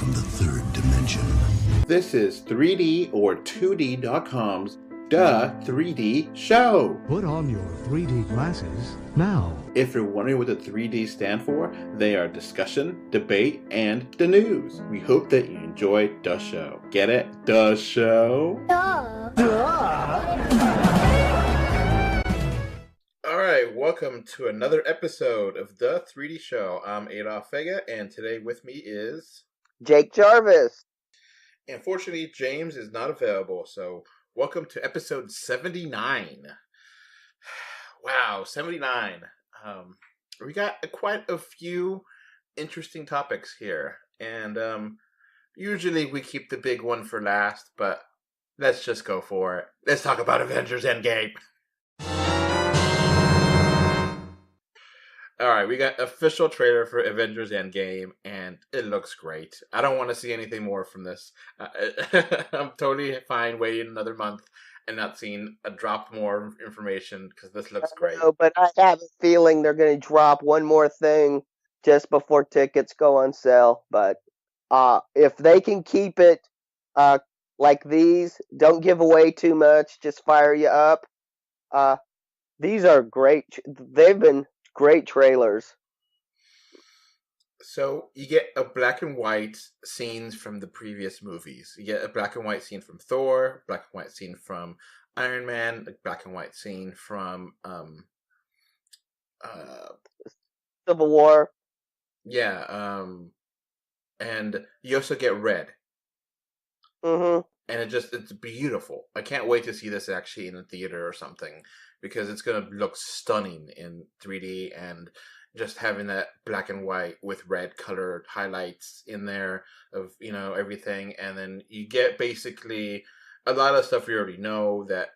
from the third dimension. This is 3D or 2D.com's Duh 3D Show. Put on your 3D glasses now. If you're wondering what the 3D stand for, they are discussion, debate, and the news. We hope that you enjoy the show. Get it? The show? Duh. Alright, welcome to another episode of The 3D Show. I'm Adolph Jake, and today with me is... Jake Jarvis. Unfortunately, James is not available, so welcome to episode 79. Wow, 79. We got quite a few interesting topics here, and usually we keep the big one for last, but let's just go for it. Let's talk about Avengers Endgame. Alright, we got official trailer for Avengers Endgame, and it looks great. I don't want to see anything more from this. I'm totally fine waiting another month and not seeing a drop more information, because this looks great. No, but I have a feeling they're going to drop one more thing just before tickets go on sale. But if they can keep it like these, don't give away too much, just fire you up. These are great. They've been great trailers. So you get a black and white scenes from the previous movies. You get a black and white scene from Thor, black and white scene from Iron Man, a black and white scene from Civil War. Yeah, and you also get red. Mm-hmm. And it's beautiful. I can't wait to see this actually in a theater or something, because it's going to look stunning in 3D, and just having that black and white with red colored highlights in there of, everything. And then you get basically a lot of stuff we already know, that,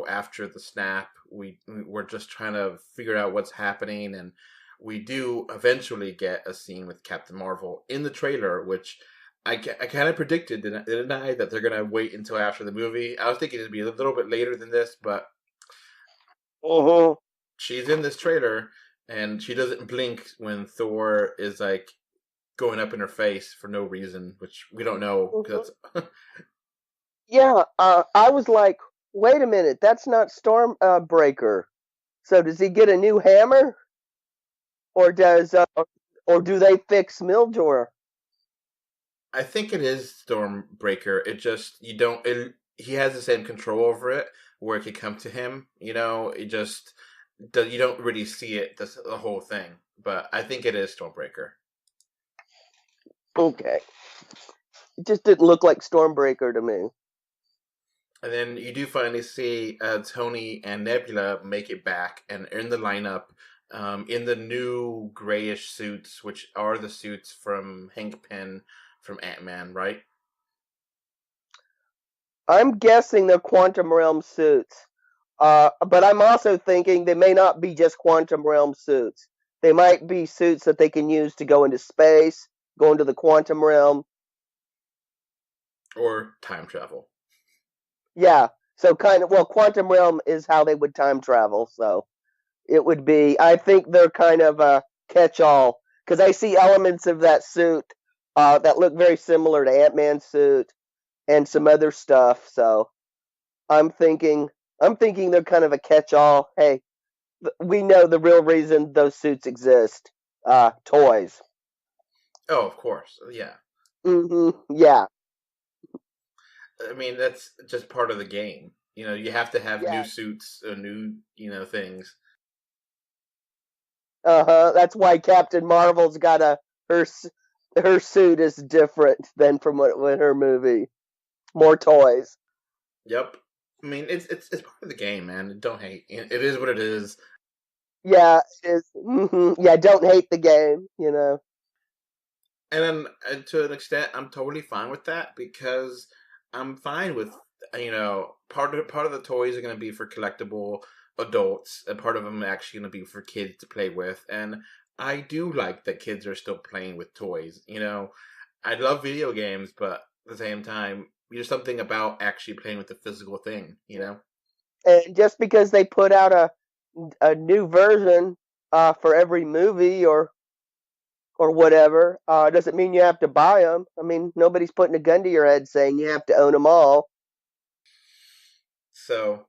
after the snap, we're just trying to figure out what's happening. And we do eventually get a scene with Captain Marvel in the trailer, which I kind of predicted, didn't I, that they're going to wait until after the movie. I was thinking it'd be a little bit later than this, but she's in this trailer, and she doesn't blink when Thor is, going up in her face for no reason, which we don't know. Yeah, I was like, wait a minute, that's not Stormbreaker. So does he get a new hammer? Or do they fix Mildor? I think it is Stormbreaker. It just, he has the same control over it, where it could come to him. You don't really see it, the whole thing. But I think it is Stormbreaker. Okay. It just didn't look like Stormbreaker to me. And then you do finally see Tony and Nebula make it back, and in the lineup, in the new grayish suits, which are the suits from Hank Pym from Ant-Man, right? I'm guessing they're Quantum Realm suits. But I'm also thinking they may not be just Quantum Realm suits. They might be suits that they can use to go into space, go into the Quantum Realm. Or time travel. Yeah, so Quantum Realm is how they would time travel, so it would be, I think they're kind of a catch-all, because I see elements of that suit that look very similar to Ant-Man's suit and some other stuff, so I'm thinking they're kind of a catch-all. Hey, we know the real reason those suits exist. Toys. Oh, of course. Yeah. Mm-hmm. Yeah. I mean, that's just part of the game. You have to have new suits, new, things. Uh-huh. That's why Captain Marvel's got her suit is different than from her movie. More toys. Yep. I mean, it's part of the game, man. Don't hate. It is what it is. Yeah, it is. Mm-hmm. Yeah, don't hate the game, And then, to an extent, I'm totally fine with that, because I'm fine with, part of the toys are going to be for collectible adults, and part of them are actually going to be for kids to play with. And I do like that kids are still playing with toys. I love video games, but at the same time, there's something about actually playing with the physical thing, And just because they put out a new version for every movie or or whatever. Doesn't mean you have to buy them. I mean, nobody's putting a gun to your head saying you have to own them all. So,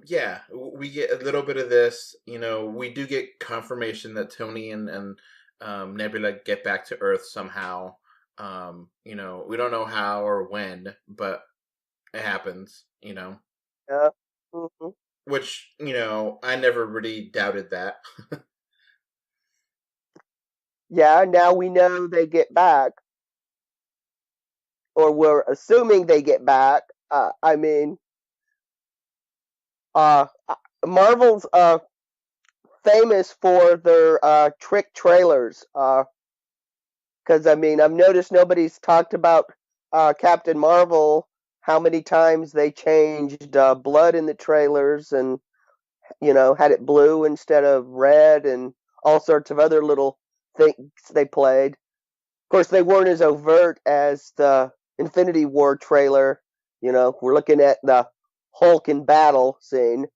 yeah, we get a little bit of this. We do get confirmation that Tony and Nebula get back to Earth somehow. We don't know how or when, but it happens. Yeah. Hmm. Which I never really doubted that. Yeah. Now we know they get back, or we're assuming they get back. I mean, uh, Marvel's famous for their trick trailers. Because I mean, I've noticed nobody's talked about Captain Marvel. How many times they changed blood in the trailers, and had it blue instead of red, and all sorts of other little things they played. Of course, they weren't as overt as the Infinity War trailer. We're looking at the Hulk in battle scene,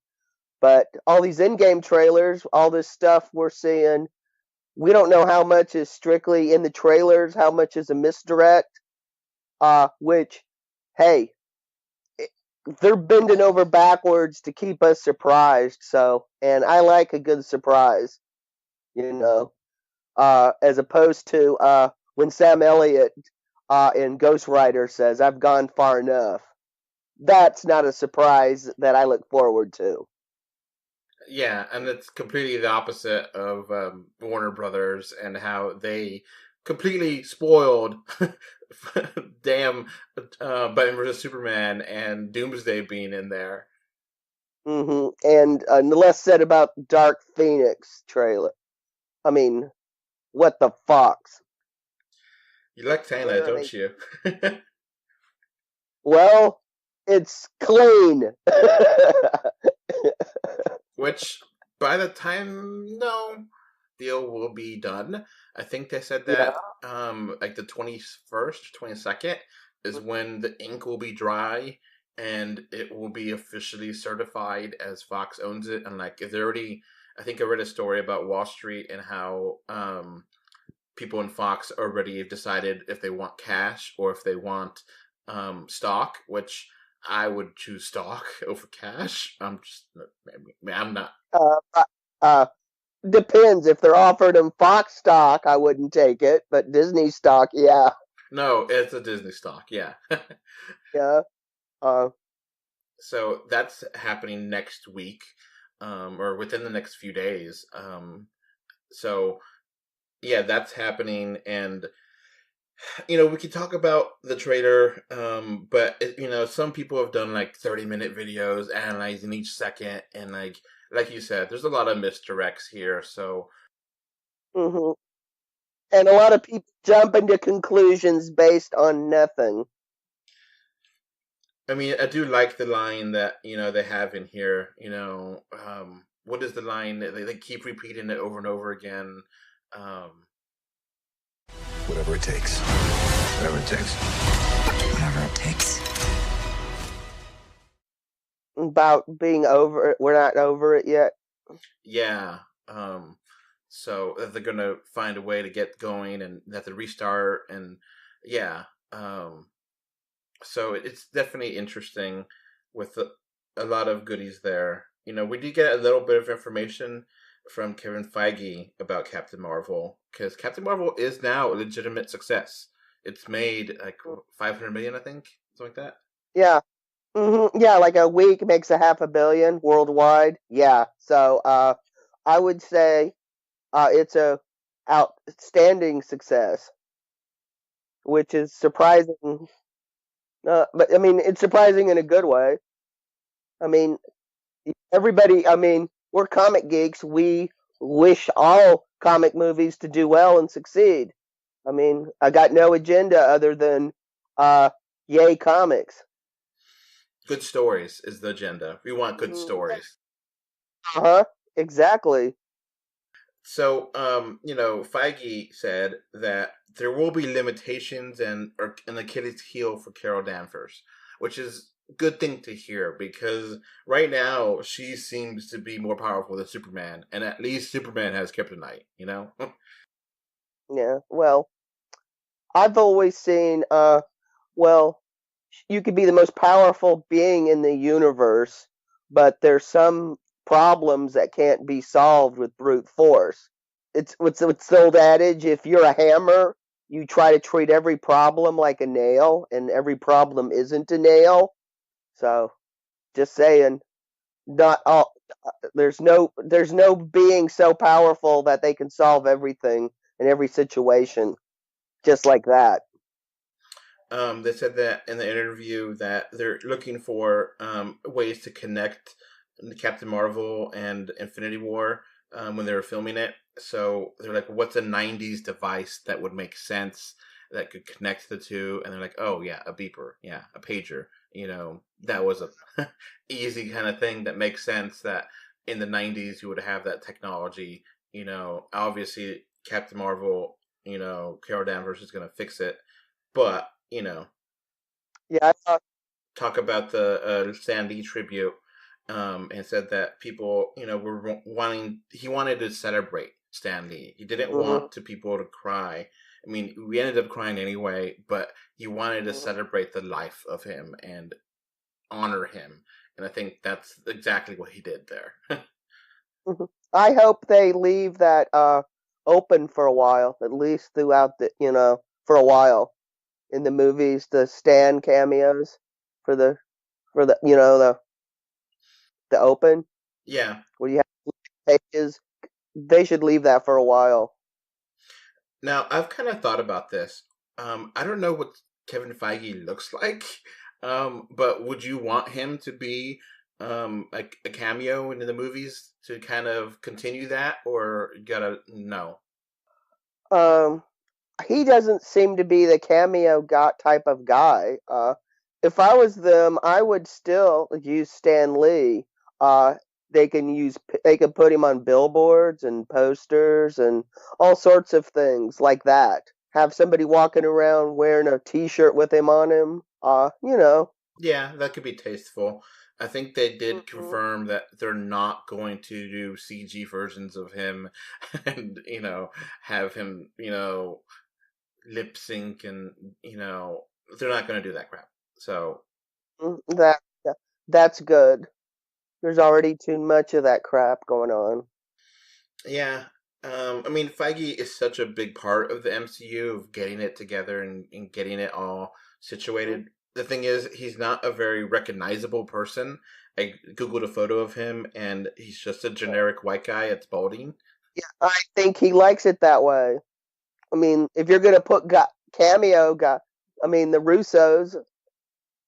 but all these in-game trailers, all this stuff we're seeing, we don't know how much is strictly in the trailers, how much is a misdirect. Which, hey, they're bending over backwards to keep us surprised. So, and I like a good surprise, as opposed to when Sam Elliott in Ghost Rider says, "I've gone far enough." That's not a surprise that I look forward to. Yeah, and it's completely the opposite of Warner Brothers and how they completely spoiled damn Batman vs Superman and Doomsday being in there. And the less said about Dark Phoenix trailer. I mean, what the fox? You like Tana, don't you? Well, it's clean. Which, by the time deal will be done, I think they said Yeah. that like the 21st, 22nd is when the ink will be dry and it will be officially certified as Fox owns it. And like, if they already, I think I read a story about Wall Street and how people in Fox already have decided if they want cash or if they want stock, which I would choose stock over cash. I'm not. Uh, depends. If they're offered them Fox stock, I wouldn't take it. But Disney stock, yeah. No, it's a Disney stock, yeah. Yeah. Uh, So that's happening next week, or within the next few days. So yeah, that's happening, and we could talk about the trailer, but some people have done like 30-minute videos analyzing each second, and like you said, there's a lot of misdirects here. So hmm And a lot of people jump into conclusions based on nothing. I mean, I do like the line that they have in here. What is the line? They keep repeating it over and over again. Whatever it takes. Whatever it takes. Whatever it takes. About being over it. We're not over it yet. Yeah. So that they're gonna find a way to get going and that to restart and yeah. So it's definitely interesting with a lot of goodies there. We did get a little bit of information from Kevin Feige about Captain Marvel because Captain Marvel is now a legitimate success. It's made like 500 million, I think, something like that. Yeah. Yeah, like a week makes a $500 million worldwide. Yeah. So I would say it's a outstanding success, which is surprising. But I mean, it's surprising in a good way. I mean, everybody. I mean, we're comic geeks. We wish all comic movies to do well and succeed. I mean, I got no agenda other than yay comics. Good stories is the agenda. We want good stories. Uh-huh. Exactly. So, Feige said that there will be limitations and an Achilles heel for Carol Danvers, which is a good thing to hear because right now she seems to be more powerful than Superman, and at least Superman has kryptonite, Yeah. Well, I've always seen. Well, you could be the most powerful being in the universe, but there's some problems that can't be solved with brute force. It's the old adage: if you're a hammer, you try to treat every problem like a nail, and every problem isn't a nail. So, just saying, not all. There's no being so powerful that they can solve everything in every situation, just like that. They said that in the interview that they're looking for ways to connect Captain Marvel and Infinity War when they were filming it. So they're like, "What's a '90s device that would make sense that could connect the two?" And they're like, "Oh yeah, a beeper, yeah, a pager. That was a easy kind of thing that makes sense. That in the '90s you would have that technology. Obviously Captain Marvel, Carol Danvers is going to fix it, but." Yeah, I thought. Talk about the Stan Lee tribute, and said that people, were wanting. He wanted to celebrate Stan Lee. He didn't Mhm, want people to cry. I mean, we ended up crying anyway, but he wanted to mhm, celebrate the life of him and honor him, and I think that's exactly what he did there. mhm. I hope they leave that open for a while, at least throughout for a while in the movies, the Stan cameos for the the open Yeah. where you have pages. They should leave that for a while. Now, I've kind of thought about this. I don't know what Kevin Feige looks like, but would you want him to be a cameo in the movies to kind of continue that, or you gotta no? Um, he doesn't seem to be the cameo got type of guy. If I was them, I would still use Stan Lee. Uh, they can put him on billboards and posters and all sorts of things like that. Have somebody walking around wearing a T-shirt with him on him. Yeah, that could be tasteful. I think they did Mhm. confirm that they're not going to do CG versions of him, and have him lip sync, and they're not going to do that crap. So That's good. There's already too much of that crap going on. yeah, I mean, Feige is such a big part of the MCU of getting it together and getting it all situated. The thing is, he's not a very recognizable person. I googled a photo of him, and he's just a generic white guy. It's balding. Yeah, I think he likes it that way. I mean, if you're gonna put cameo guy, I mean the Russos,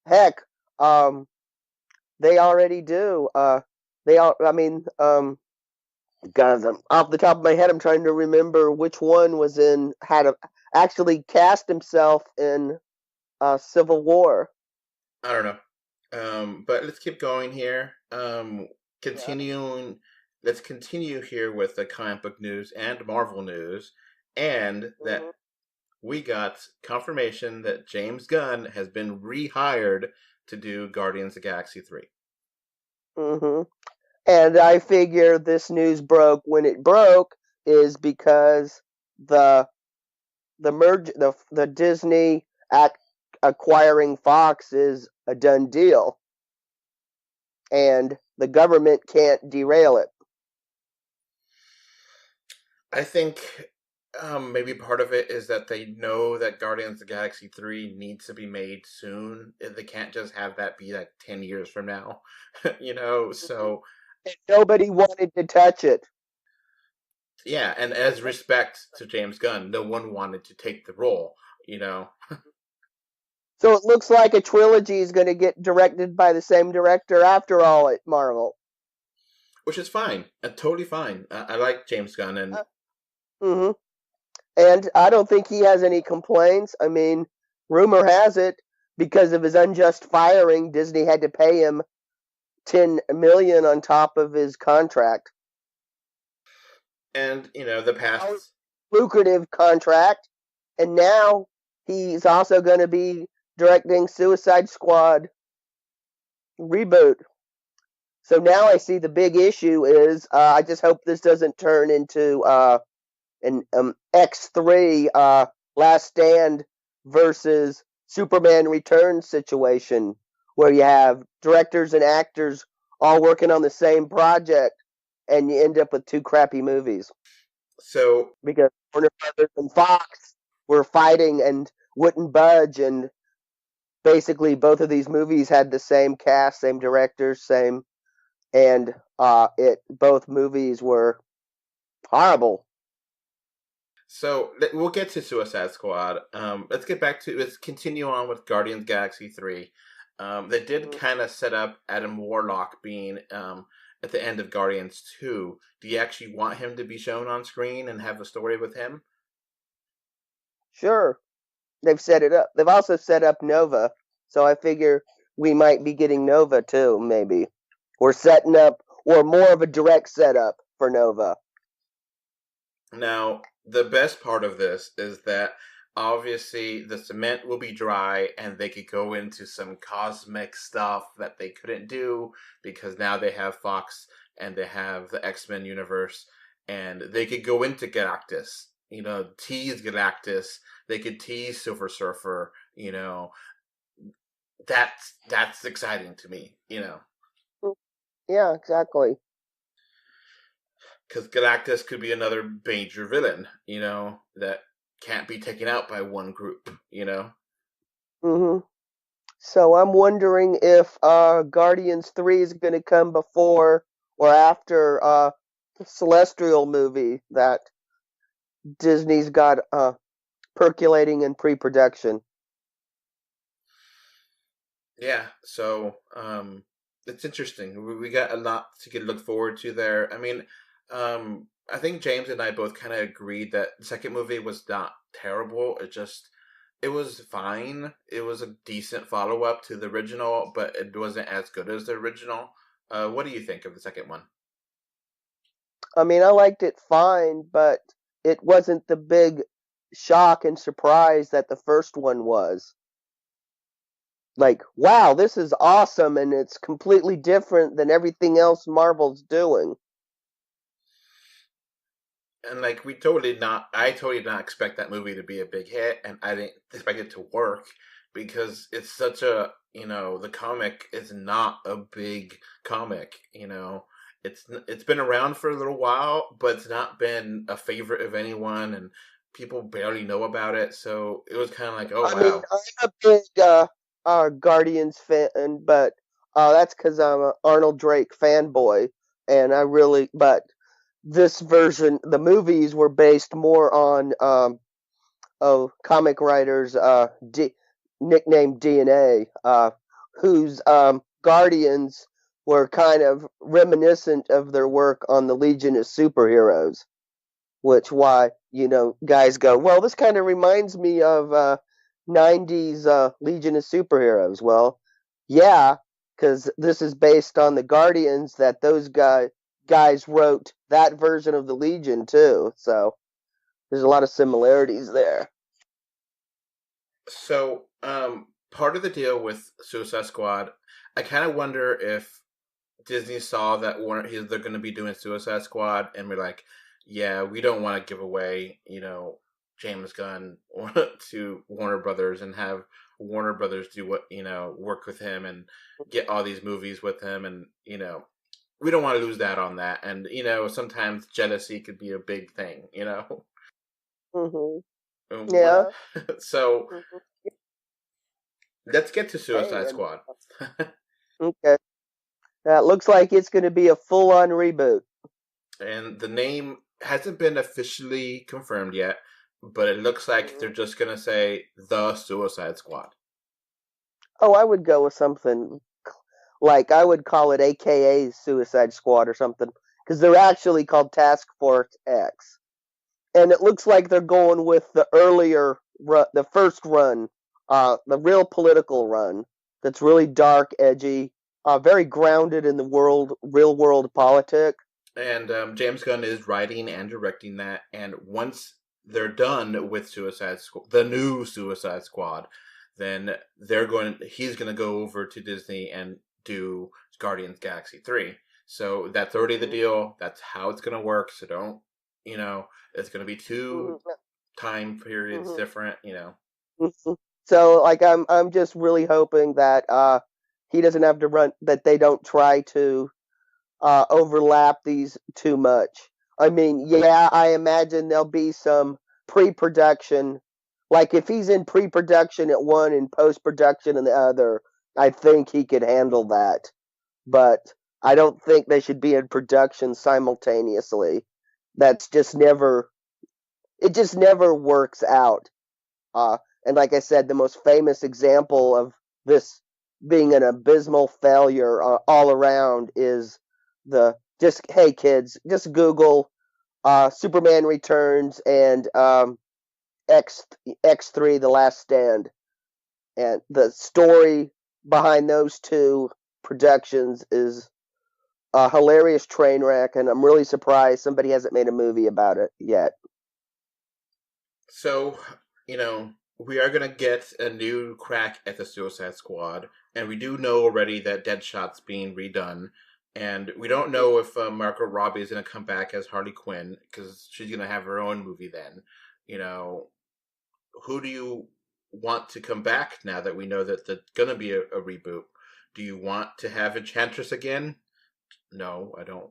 heck, um, they already do. They all. I mean, God, off the top of my head, I'm trying to remember which one was actually cast himself in Civil War. I don't know. But let's keep going here. Yeah. Continuing, let's continue here with the comic book news and Marvel news, and that Mhm. we got confirmation that James Gunn has been rehired to do Guardians of the Galaxy 3. Mhm. And I figure this news broke when it broke is because the the Disney acquiring Fox is a done deal, and the government can't derail it. I think maybe part of it is that they know that Guardians of the Galaxy 3 needs to be made soon. They can't just have that be like 10 years from now, Mhm. So And nobody wanted to touch it. yeah, and as respect to James Gunn, no one wanted to take the role. So it looks like a trilogy is going to get directed by the same director after all at Marvel. Which is fine, totally fine. I like James Gunn, and Hmm. And I don't think he has any complaints. I mean, rumor has it because of his unjust firing, Disney had to pay him 10 million on top of his contract. the How past. lucrative contract. And now he's also going to be directing Suicide Squad reboot. So now I see the big issue is I just hope this doesn't turn into an X3 Last Stand versus Superman Returns situation where you have directors and actors all working on the same project and you end up with two crappy movies. So Because Warner Brothers and Fox were fighting and wouldn't budge, and basically both of these movies had the same cast, same directors, and both movies were horrible. So we'll get to Suicide Squad. Let's continue on with Guardians of the Galaxy 3. They did kind of set up Adam Warlock being at the end of Guardians 2. Do you actually want him to be shown on screen and have a story with him? Sure. They've set it up. They've also set up Nova, so I figure we might be getting Nova too, maybe. Or setting up, or more of a direct setup for Nova. Now, the best part of this is that obviously the cement will be dry and they could go into some cosmic stuff that they couldn't do because now they have Fox and they have the X-Men universe, and they could go into Galactus, tease Galactus. They could tease Silver Surfer, that's exciting to me, Yeah, exactly. Because Galactus could be another major villain, that can't be taken out by one group, Mm-hmm. So I'm wondering if Guardians 3 is going to come before or after the Celestial movie that Disney's got percolating in pre-production. Yeah, so it's interesting. We got a lot to look forward to there. I mean, I think James and I both kind of agreed that the second movie was not terrible. It was fine. It was a decent follow-up to the original, but it wasn't as good as the original. What do you think of the second one? I mean, I liked it fine, but it wasn't the big shock and surprise that the first one was. Like, wow, this is awesome, and it's completely different than everything else Marvel's doing. And like I totally did not expect that movie to be a big hit, and I didn't expect it to work because it's such a the comic is not a big comic. It's been around for a little while, but it's not been a favorite of anyone, and people barely know about it. So it was kind of like, oh I wow. mean, I'm a big Guardians fan, but that's because I'm an Arnold Drake fanboy, and but this version, the movies were based more on comic writers nicknamed DNA, whose Guardians were kind of reminiscent of their work on the Legion of Superheroes, which why guys go, well, this kind of reminds me of 90s Legion of Superheroes. Well, yeah, because this is based on the Guardians that those guys wrote that version of the Legion too, so there's a lot of similarities there. So, part of the deal with Suicide Squad, I kind of wonder if Disney saw that they're going to be doing Suicide Squad, and we're like, yeah, we don't want to give away, James Gunn to Warner Brothers and have Warner Brothers do work with him and get all these movies with him, and we don't want to lose that on that. And sometimes jealousy could be a big thing. Mhm. Yeah. So let's get to Suicide Squad. Okay. That looks like it's going to be a full-on reboot. And the name hasn't been officially confirmed yet, but it looks like they're just going to say The Suicide Squad. Oh, I would go with something like, I would call it AKA Suicide Squad or something, because they're actually called Task Force X. And it looks like they're going with the the first run, the real political run, that's really dark, edgy, very grounded in the real world politics. And James Gunn is writing and directing that. And once they're done with the new Suicide Squad, then he's going to go over to Disney and do Guardians of the Galaxy 3. So that's already the deal. That's how it's going to work. So don't, it's going to be two time periods different. So like I'm just really hoping that he doesn't have to run, that they don't try to overlap these too much. I mean, yeah, I imagine there'll be some pre-production. Like if he's in pre-production at one and post-production in the other, I think he could handle that. But I don't think they should be in production simultaneously. That's just never, it just never works out. And like I said, the most famous example of this being an abysmal failure all around is hey kids, just Google Superman Returns and X3 The Last Stand. And the story behind those two productions is a hilarious train wreck, and I'm really surprised somebody hasn't made a movie about it yet. So, we are going to get a new crack at the Suicide Squad, and we do know already that Deadshot's being redone, and we don't know if Margot Robbie is going to come back as Harley Quinn, because she's going to have her own movie then. Who do you want to come back now that we know that there's going to be a reboot? Do you want to have Enchantress again? No, I don't.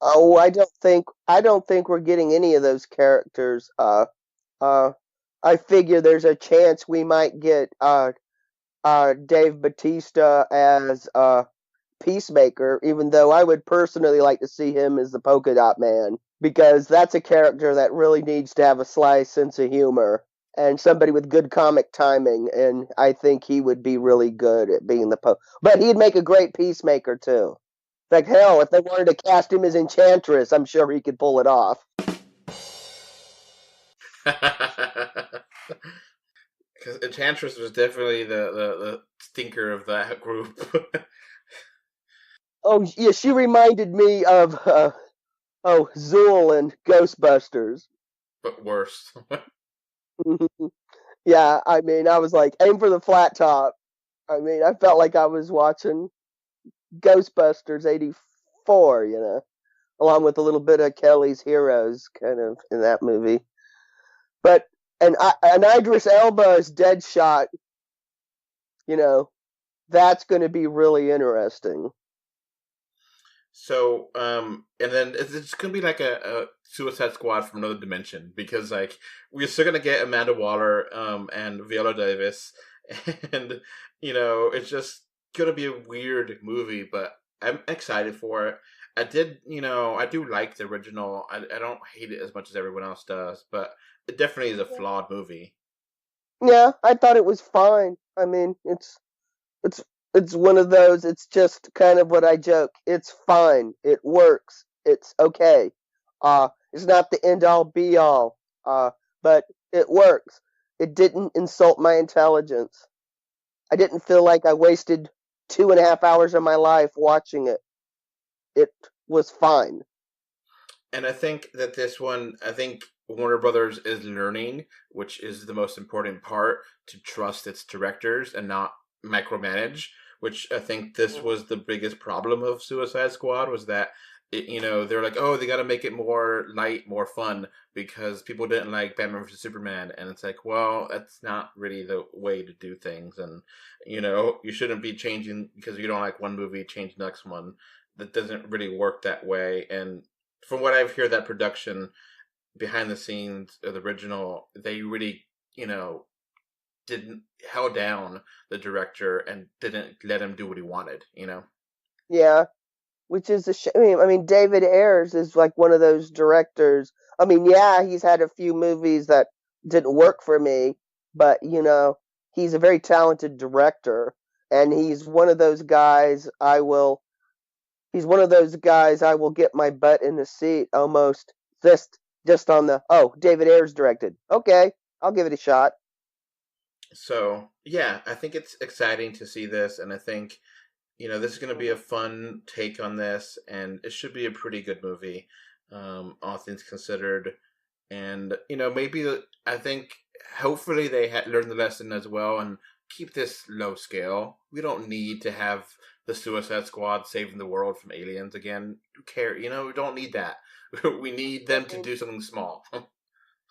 Oh, I don't think we're getting any of those characters. I figure there's a chance we might get Dave Bautista as Peacemaker, even though I would personally like to see him as the Polka Dot Man, because that's a character that really needs to have a sly sense of humor and somebody with good comic timing, and I think he would be really good at being but he'd make a great Peacemaker too. Like hell, if they wanted to cast him as Enchantress, I'm sure he could pull it off. Because Enchantress was definitely the stinker of that group. Oh yeah, she reminded me of Zool and Ghostbusters. But worse. Yeah, I mean, I was like, aim for the flat top. I mean, I felt like I was watching Ghostbusters '84, along with a little bit of Kelly's Heroes kind of in that movie. But and Idris Elba's Deadshot, that's going to be really interesting. So, and then it's going to be like a Suicide Squad from another dimension, because like we're still going to get Amanda Waller and Viola Davis, and it's just going to be a weird movie, but I'm excited for it. I do like the original. I don't hate it as much as everyone else does, but it definitely is a flawed movie. Yeah, I thought it was fine. I mean, it's one of those, it's just kind of what I joke. It's fine. It works. It's okay. It's not the end all be all. But it works. It didn't insult my intelligence. I didn't feel like I wasted 2.5 hours of my life watching it. It was fine. And I think that this one, Warner Brothers is learning, which is the most important part, to trust its directors and not micromanage, which I think this was the biggest problem of Suicide Squad, was that they're like, oh, they got to make it more light, more fun, because people didn't like Batman vs Superman, and it's like, well, that's not really the way to do things, and you shouldn't be changing because you don't like one movie, change the next one. That doesn't really work that way. And from what I've heard, that production behind the scenes of the original, they really didn't held down the director and didn't let him do what he wanted, Yeah, which is a shame. I mean, David Ayers is like one of those directors. I mean, yeah, he's had a few movies that didn't work for me, but he's a very talented director, and he's one of those guys I will get my butt in the seat almost just on David Ayers directed. Okay, I'll give it a shot. So, yeah, I think it's exciting to see this, and I think, this is going to be a fun take on this, and it should be a pretty good movie, all things considered. And, I think, hopefully they learn the lesson as well and keep this low scale. We don't need to have the Suicide Squad saving the world from aliens again. Who cares? We don't need that. We need them to do something small.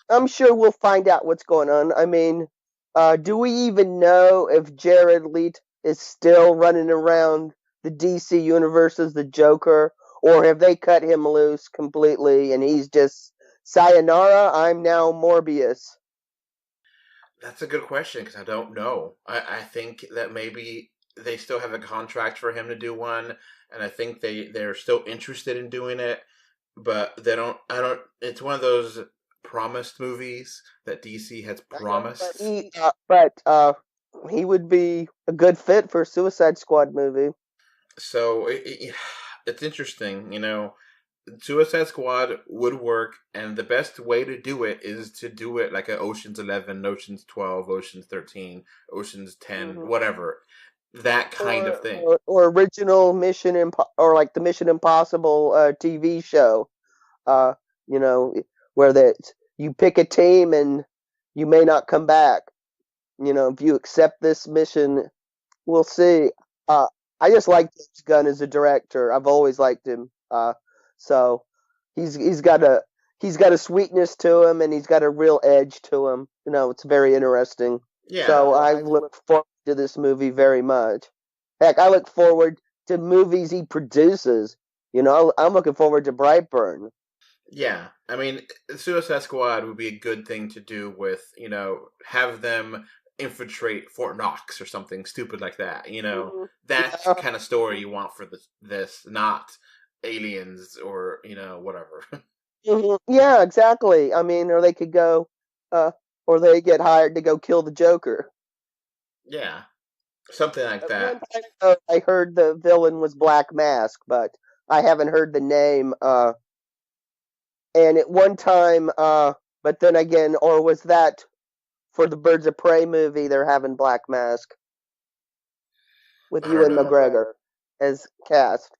I'm sure we'll find out what's going on. I mean, do we even know if Jared Leto is still running around the DC universe as the Joker, or have they cut him loose completely and he's just sayonara? I'm now Morbius. That's a good question because I don't know. I think that maybe they still have a contract for him to do one, and I think they're still interested in doing it, but they don't. I don't. It's one of those promised movies that DC has promised. But he would be a good fit for a Suicide Squad movie. So it's interesting, Suicide Squad would work, and the best way to do it is to do it like an Ocean's 11, Ocean's 12, Ocean's 13, Ocean's 10, whatever. That kind of thing. Or original or like the Mission Impossible TV show. Where you pick a team and you may not come back. If you accept this mission, we'll see. I just like James Gunn as a director. I've always liked him. So he's got a sweetness to him, and he's got a real edge to him. It's very interesting. Yeah. So I look forward to this movie very much. Heck, I look forward to movies he produces. I'm looking forward to Brightburn. Yeah, I mean, Suicide Squad would be a good thing to do with, have them infiltrate Fort Knox or something stupid like that. That's the kind of story you want for this, not aliens or whatever. Yeah, exactly. I mean, or they could go, or they get hired to go kill the Joker. Yeah, something like that. One time, I heard the villain was Black Mask, but I haven't heard the name. And at one time, but then again, or was that for the Birds of Prey movie? They're having Black Mask with Ewan McGregor as cast.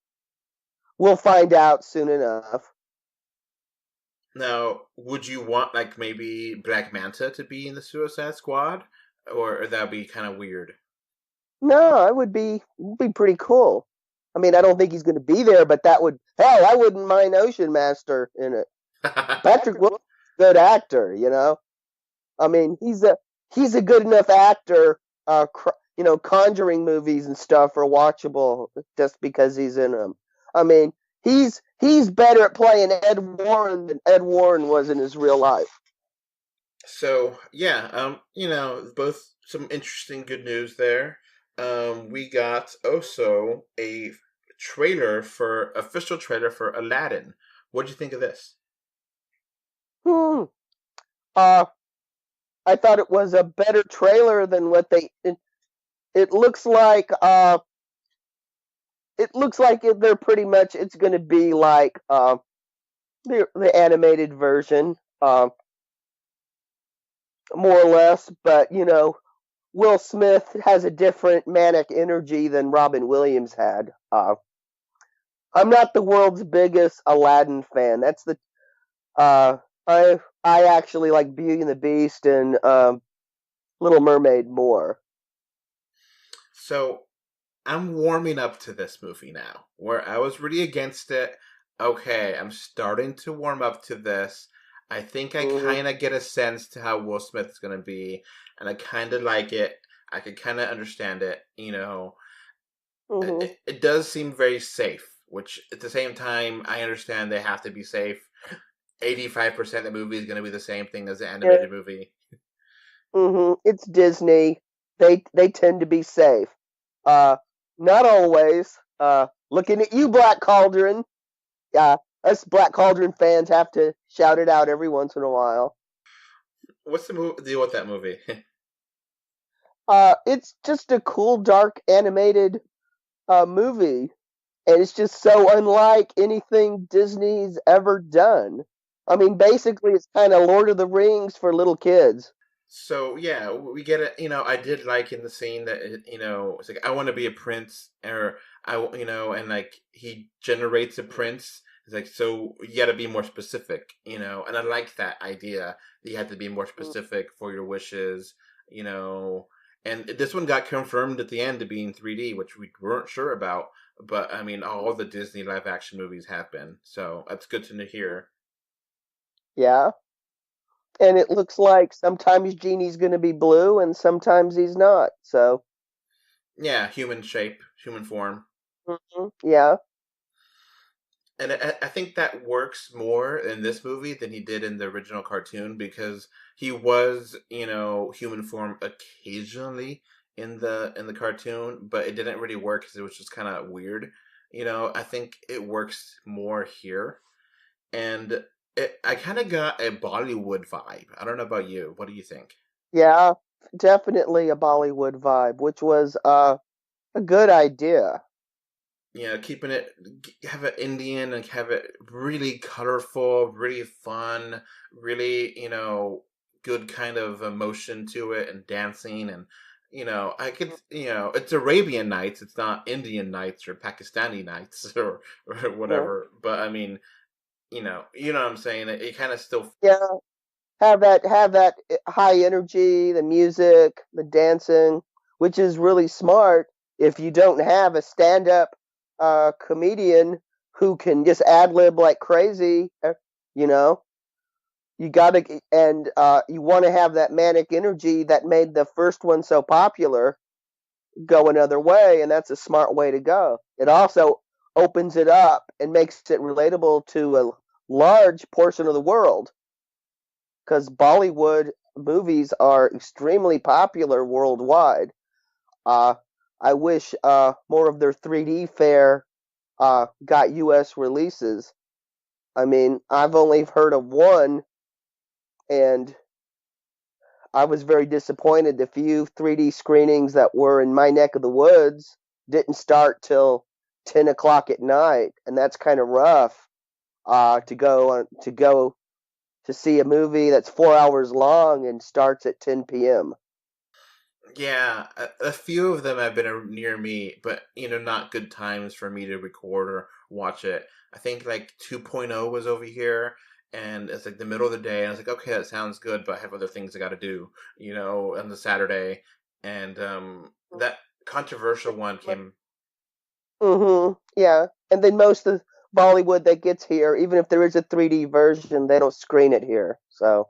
We'll find out soon enough. Now, would you want like maybe Black Manta to be in the Suicide Squad, or that'd be kind of weird? No, it would be pretty cool. I mean, I don't think he's going to be there, but hell, I wouldn't mind Ocean Master in it. Patrick Wilson's a good actor, I mean, he's a good enough actor. Conjuring movies and stuff are watchable just because he's in them. I mean, he's better at playing Ed Warren than Ed Warren was in his real life. So yeah, both some interesting good news there. We got also a official trailer for Aladdin. What do you think of this? I thought it was a better trailer than what it looks like. It looks like they're pretty much. It's going to be like the animated version, more or less. But Will Smith has a different manic energy than Robin Williams had. I'm not the world's biggest Aladdin fan. That's the I actually like Beauty and the Beast and Little Mermaid more. So I'm warming up to this movie now, where I was really against it. Okay, I'm starting to warm up to this. I think I kind of get a sense to how Will Smith is going to be, and I kind of like it. I can kind of understand it, It does seem very safe, which at the same time, I understand they have to be safe. 85% of the movie is going to be the same thing as the animated movie. It's Disney. They tend to be safe. Not always. Looking at you, Black Cauldron. Us Black Cauldron fans have to shout it out every once in a while. What's the deal with that movie? It's just a cool, dark, animated movie. And it's just so unlike anything Disney's ever done. I mean, basically, it's kind of Lord of the Rings for little kids. So, yeah, we get it. I did like in the scene that, it's like, I want to be a prince, or, and like, he generates a prince. It's like, so you got to be more specific, and I like that idea that you have to be more specific for your wishes, And this one got confirmed at the end to be in 3D, which we weren't sure about. But I mean, all the Disney live action movies have been, so that's good to hear. Yeah. And it looks like sometimes Genie's going to be blue and sometimes he's not. So, Yeah, human shape, human form. yeah. And I think that works more in this movie than he did in the original cartoon, because he was, human form occasionally in the cartoon, but it didn't really work because it was just kind of weird. I think it works more here, and I kind of got a Bollywood vibe. I don't know about you. What do you think? Yeah, definitely a Bollywood vibe, which was a good idea. Keeping it, have it Indian and have it really colorful, really fun, really, good kind of emotion to it and dancing. And, I could, it's Arabian Nights. It's not Indian Nights or Pakistani Nights or whatever. But I mean, you know what I'm saying? It kind of still. Yeah, have that high energy, the music, the dancing, which is really smart if you don't have a stand-up comedian who can just ad lib like crazy. You know, you gotta and you want to have that manic energy that made the first one so popular go another way, and that's a smart way to go. It also opens it up and makes it relatable to a large portion of the world because Bollywood movies are extremely popular worldwide. Uh, I wish more of their 3D fare got U.S. releases. I mean, I've only heard of one, and I was very disappointed. The few 3D screenings that were in my neck of the woods didn't start till 10 o'clock at night, and that's kind of rough to go to see a movie that's 4 hours long and starts at 10 p.m. Yeah, a few of them have been near me, but not good times for me to record or watch it. I think like 2.0 was over here, and it's like the middle of the day, and I was like, okay, that sounds good, but I have other things I got to do, on the Saturday, and that controversial one came. Yeah, and then most of Bollywood that gets here, even if there is a 3D version, they don't screen it here. So.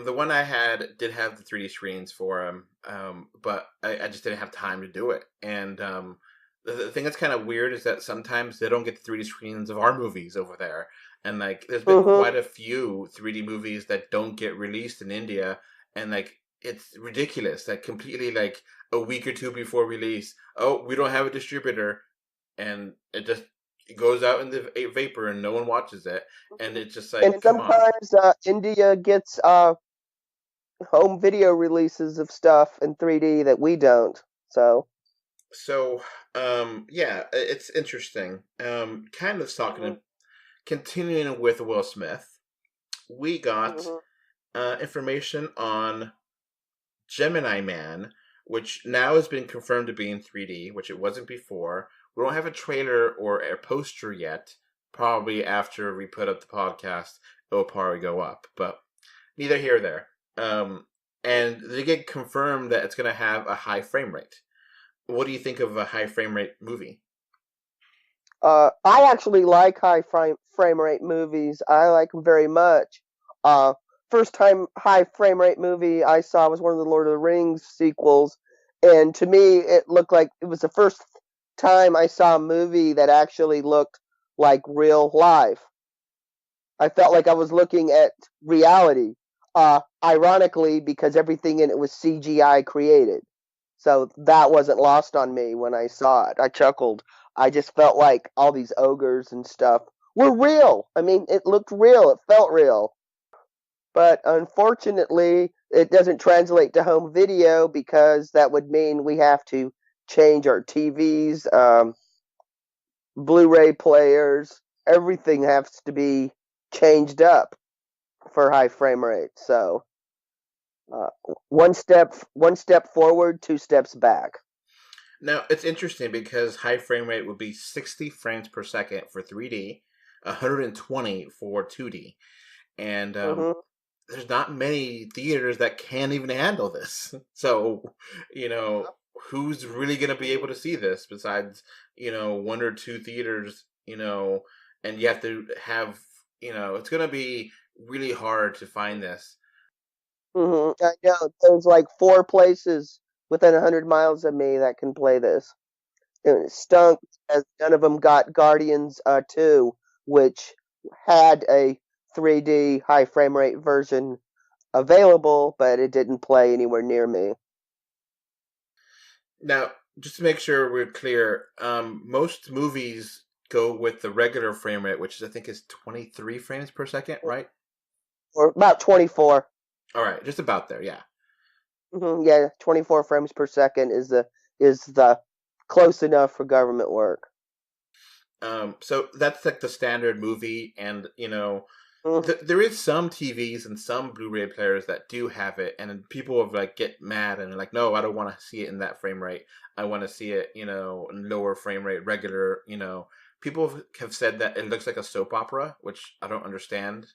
The one I had did have the 3D screens for him, but I just didn't have time to do it. And the thing that's kind of weird is that sometimes they don't get the 3D screens of our movies over there. And like, there's been quite a few 3D movies that don't get released in India, and like, it's ridiculous. Like, completely like a week or two before release, oh, we don't have a distributor, and it goes out in the vapor and no one watches it, and it's just like, And come on. sometimes India gets home video releases of stuff in 3D that we don't. So. So, yeah, it's interesting. Kind of continuing with Will Smith, we got information on Gemini Man, which now has been confirmed to be in 3D, which it wasn't before. We don't have a trailer or a poster yet. Probably after we put up the podcast, it'll probably go up, but neither here nor there. And they get confirmed that it's going to have a high frame rate. What do you think of a high frame rate movie? I actually like high frame rate movies. I like them very much. First time high frame rate movie I saw was one of the Lord of the Rings sequels, and to me it looked like it was the first time I saw a movie that actually looked like real life. I felt like I was looking at reality. Ironically, because everything in it was CGI created. So that wasn't lost on me when I saw it. I chuckled. I just felt like all these ogres and stuff were real. I mean, it looked real. It felt real. But unfortunately, it doesn't translate to home video because that would mean we have to change our TVs, Blu-ray players. Everything has to be changed up for high frame rate. So one step forward, two steps back. Now, it's interesting because high frame rate would be 60 frames per second for 3D, 120 for 2D. And there's not many theaters that can even handle this. So, who's really going to be able to see this besides, one or two theaters, and you have to have, it's going to be really hard to find this. I know. There's like 4 places within 100 miles of me that can play this. And it stunk as none of them got Guardians 2, which had a 3D high frame rate version available, but it didn't play anywhere near me. Now, just to make sure we're clear, most movies go with the regular frame rate, which I think is 23 frames per second, right? Or about 24. All right, just about there, yeah. Yeah, 24 frames per second is the close enough for government work. So that's like the standard movie, and there is some TVs and some Blu-ray players that do have it, and people have like get mad and like, no, I don't want to see it in that frame rate. I want to see it, in lower frame rate, regular. People have said that it looks like a soap opera, which I don't understand.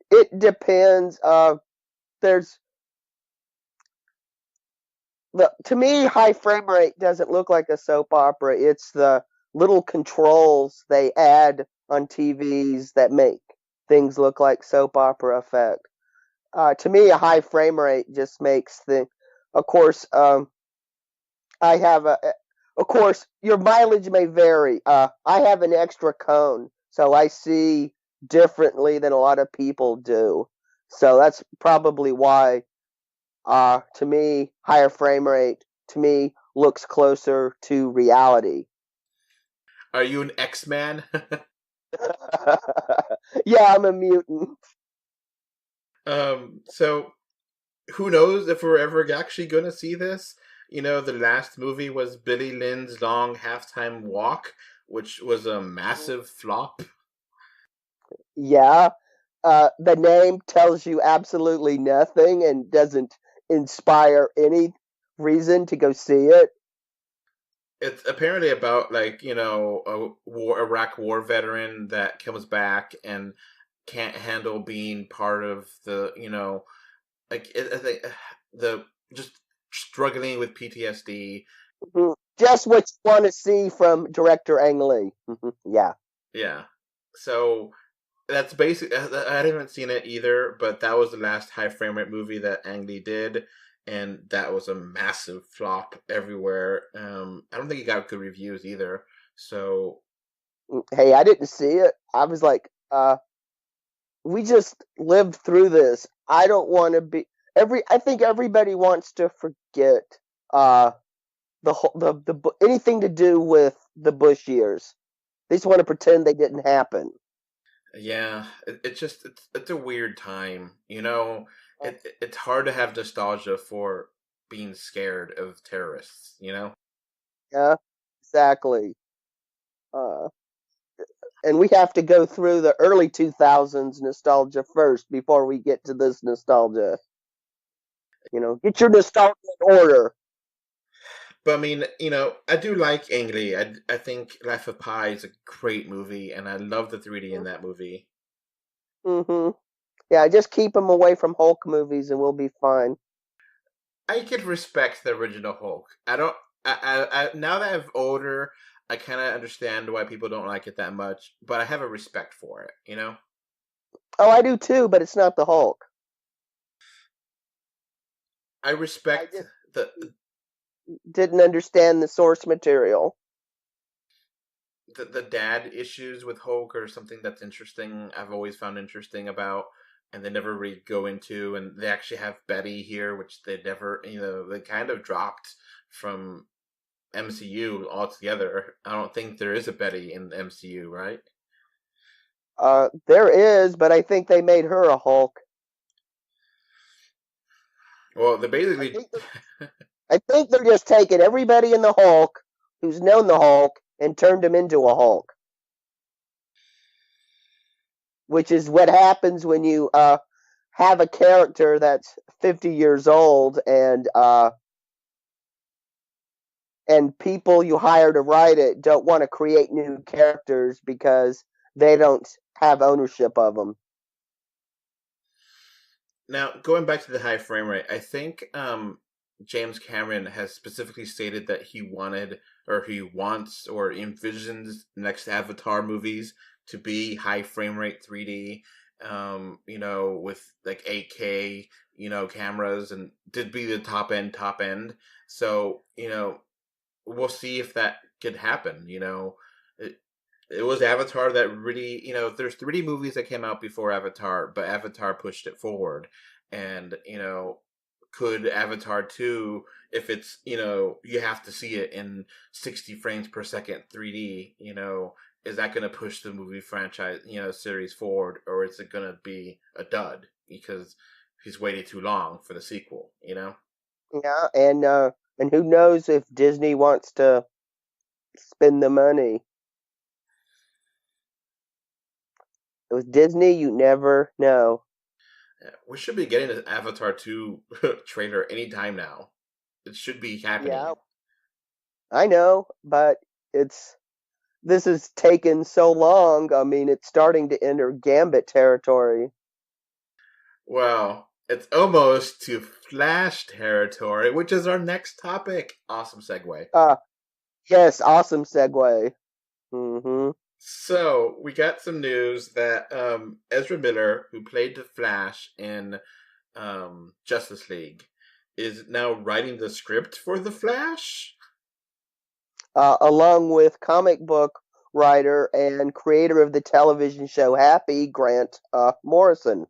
It depends. To me, high frame rate doesn't look like a soap opera. It's the little controls they add on TVs that make things look like soap opera effect. To me, a high frame rate just makes things. Of course, Of course, your mileage may vary. I have an extra cone, so I see differently than a lot of people do. So that's probably why, to me, higher frame rate, to me, looks closer to reality. Are you an X-Man? Yeah, I'm a mutant. So who knows if we're ever actually going to see this? The last movie was Billy Lynn's Long Halftime Walk, which was a massive flop. Yeah, the name tells you absolutely nothing and doesn't inspire any reason to go see it. It's apparently about Iraq war veteran that comes back and can't handle being part of the just struggling with PTSD. Mm-hmm. Just what you want to see from director Ang Lee. Yeah. Yeah. So that's basically. I haven't seen it either, but that was the last high frame rate movie that Ang Lee did, and that was a massive flop everywhere. I don't think it got good reviews either. So, hey, I didn't see it. I was like, we just lived through this. I don't want to be I think everybody wants to forget anything to do with the Bush years. They just want to pretend they didn't happen. Yeah, it's a weird time. It's hard to have nostalgia for being scared of terrorists. Yeah, exactly. And we have to go through the early 2000s nostalgia first before we get to this nostalgia. Get your nostalgia in order. But I mean, I do like Ang Lee. I think Life of Pi is a great movie, and I love the 3D in that movie. Mm-hmm. Yeah, just keep him away from Hulk movies, and we'll be fine. I could respect the original Hulk. I don't. I now that I'm older, I kind of understand why people don't like it that much, but I have a respect for it. Oh, I do too, but it's not the Hulk. I respect didn't understand the source material. The dad issues with Hulk are something that's interesting. I've always found interesting about, and they never really go into. And they actually have Betty here, which they never, they kind of dropped from MCU altogether. I don't think there is a Betty in the MCU, right? There is, but I think they made her a Hulk. Well, they basically. I think they're just taking everybody in the Hulk who's known the Hulk and turned him into a Hulk. Which is what happens when you have a character that's 50 years old and people you hire to write it don't want to create new characters because they don't have ownership of them. Now, going back to the high frame rate, I think James Cameron has specifically stated that he wanted, or he wants, or envisions next Avatar movies to be high frame rate 3D, with like 8K, cameras, and to be the top end. So, we'll see if that could happen. It was Avatar that really, there's 3D movies that came out before Avatar, but Avatar pushed it forward. And, could Avatar 2, if it's, you have to see it in 60 frames per second 3D, is that going to push the movie franchise, series forward, or is it going to be a dud because he's waited too long for the sequel, Yeah, and who knows if Disney wants to spend the money. With Disney, you never know. Yeah, we should be getting an Avatar 2 trailer anytime now. It should be happening. Yeah, I know, but this has taken so long. I mean, it's starting to enter Gambit territory. Well, it's almost to Flash territory, which is our next topic. Awesome segue. Yes, awesome segue. Mm-hmm. So, we got some news that Ezra Miller, who played the Flash in Justice League, is now writing the script for the Flash. Along with comic book writer and creator of the television show Happy, Grant Morrison.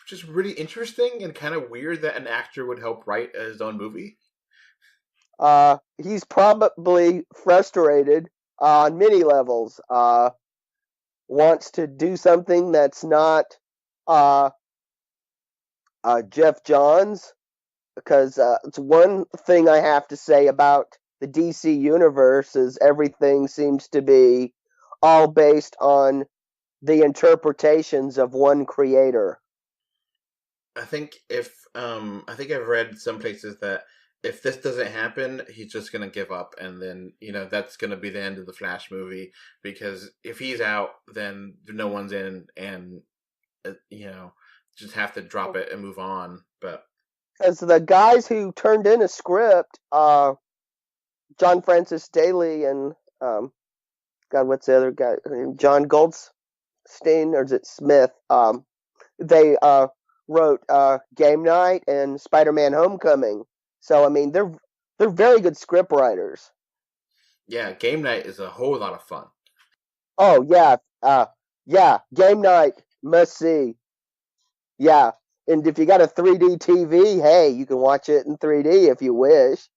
Which is really interesting and kind of weird that an actor would help write his own movie. He's probably frustrated on many levels. Wants to do something that's not Jeff Johns, because it's one thing I have to say about the DC universe is everything seems to be all based on the interpretations of one creator. I think I've read some places that if this doesn't happen, he's just going to give up. And then, that's going to be the end of the Flash movie. Because if he's out, then no one's in. And, just have to drop it and move on. But because the guys who turned in a script, John Francis Daly and, what's the other guy? John Goldstein, or is it Smith? They wrote Game Night and Spider-Man Homecoming. So, I mean, they're very good script writers. Yeah, Game Night is a whole lot of fun. Oh, yeah. Game Night, must see. Yeah, and if you got a 3D TV, hey, you can watch it in 3D if you wish.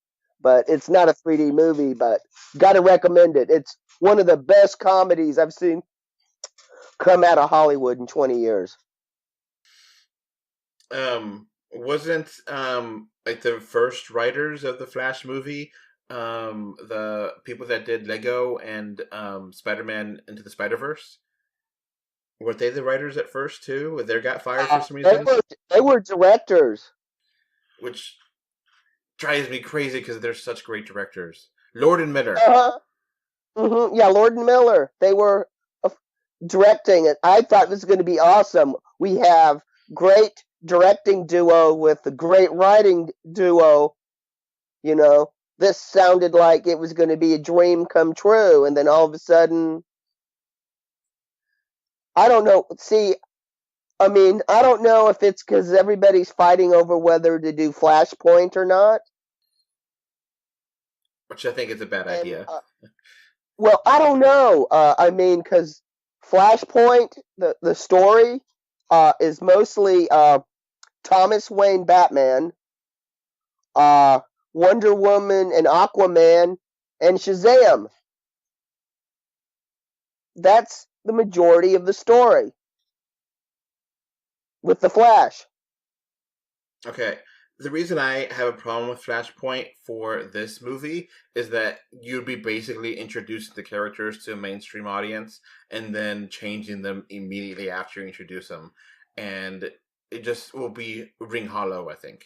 But it's not a 3D movie, but gotta recommend it. It's one of the best comedies I've seen come out of Hollywood in 20 years. Wasn't like the first writers of the Flash movie the people that did Lego and Spider-Man Into the Spider-Verse? Were they the writers at first too? They got fired for some reason? They were directors. Which drives me crazy because they're such great directors. Lord and Miller. Mm-hmm. Yeah, Lord and Miller. They were directing it. I thought this was going to be awesome. We have great directing duo with a great writing duo. This sounded like it was going to be a dream come true, and then all of a sudden, I don't know. See, I mean, I don't know if it's because everybody's fighting over whether to do Flashpoint or not. Which I think is a bad idea. Well, I don't know. I mean, because Flashpoint, the story, is mostly Thomas Wayne Batman, Wonder Woman and Aquaman, and Shazam. That's the majority of the story with the Flash. Okay. The reason I have a problem with Flashpoint for this movie is that you'd be basically introducing the characters to a mainstream audience and then changing them immediately after you introduce them. And it just will be ring hollow, I think.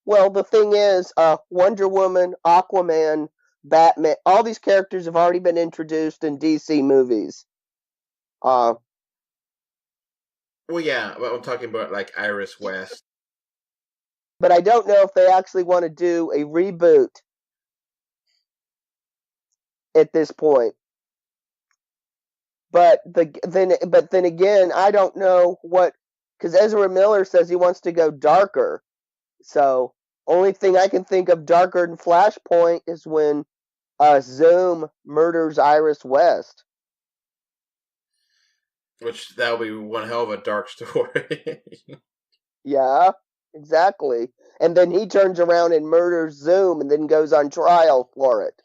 Well, the thing is, Wonder Woman, Aquaman, Batman, all these characters have already been introduced in DC movies. Uh, Well, yeah, but I'm talking about like Iris West. but I don't know if they actually want to do a reboot at this point. But then again, I don't know what, because Ezra Miller says he wants to go darker. So only thing I can think of darker than Flashpoint is when Zoom murders Iris West. Which that'll be one hell of a dark story. Yeah, exactly. And then he turns around and murders Zoom and then goes on trial for it.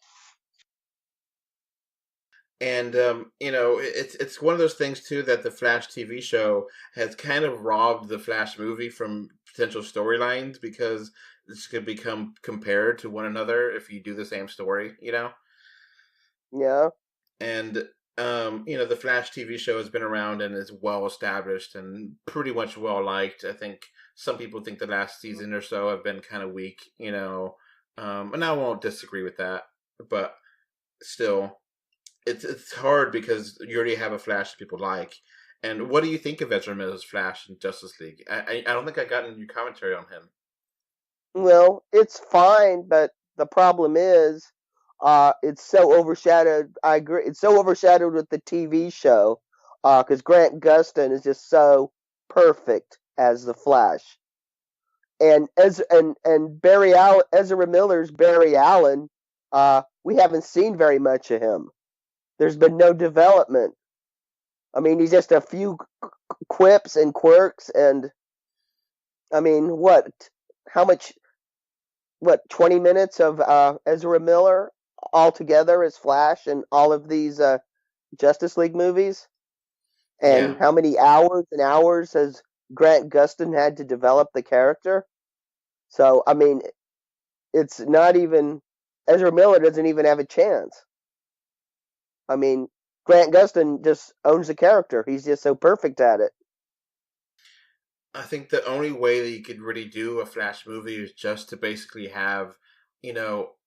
And it's one of those things too that the Flash TV show has kind of robbed the Flash movie from potential storylines because this could become compared to one another if you do the same story, Yeah. And the Flash TV show has been around and is well established and pretty much well liked. I think some people think the last season or so have been kind of weak, and I won't disagree with that, but still. It's hard because you already have a Flash that people like. And what do you think of Ezra Miller's Flash in Justice League? I don't think I got any commentary on him. Well, it's fine, but the problem is, it's so overshadowed. I agree. It's so overshadowed with the TV show, because Grant Gustin is just so perfect as the Flash, and Ezra Miller's Barry Allen. We haven't seen very much of him. There's been no development. I mean, he's just a few quips and quirks, and I mean, how much? 20 minutes of Ezra Miller altogether as Flash in all of these Justice League movies? And how many hours and hours has Grant Gustin had to develop the character? So, I mean, it's not even... Ezra Miller doesn't even have a chance. I mean, Grant Gustin just owns the character. He's just so perfect at it. I think the only way that you could really do a Flash movie is just to basically have,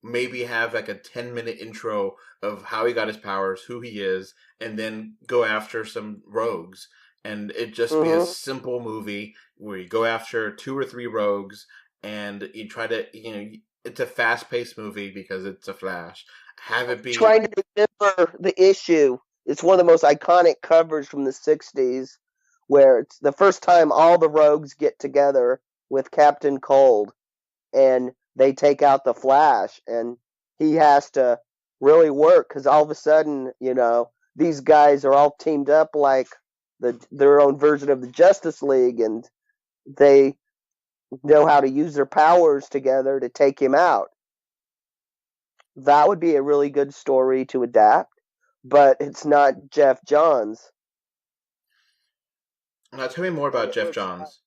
maybe have like a 10-minute intro of how he got his powers, who he is, and then go after some rogues. And it just be a simple movie where you go after 2 or 3 rogues and you try to, it's a fast-paced movie because it's a Flash. Have it be... Trying to remember the issue. It's one of the most iconic covers from the 60s, where it's the first time all the rogues get together with Captain Cold, and they take out the Flash, and he has to really work, because all of a sudden, these guys are all teamed up like their own version of the Justice League, and they know how to use their powers together to take him out. That would be a really good story to adapt, but it's not Jeff Johns. Now, tell me more about Jeff Johns.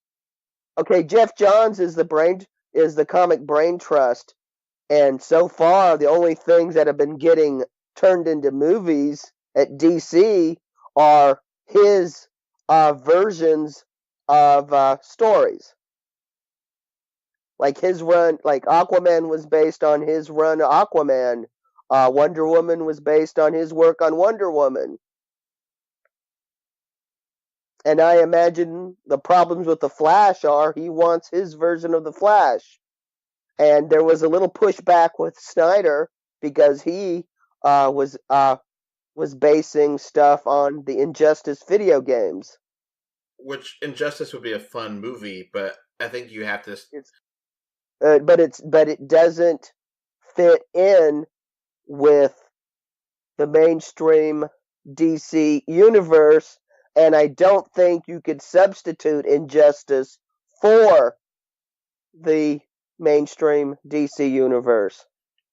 Okay, Jeff Johns is the comic brain trust, and so far the only things that have been getting turned into movies at DC are his versions of stories. Like his run, like Aquaman was based on his run Aquaman. Wonder Woman was based on his work on Wonder Woman. And I imagine the problems with the Flash are he wants his version of the Flash. And there was a little pushback with Snyder because he was basing stuff on the Injustice video games. Which Injustice would be a fun movie, but I think you have to... But it doesn't fit in with the mainstream DC universe, and I don't think you could substitute Injustice for the mainstream DC universe.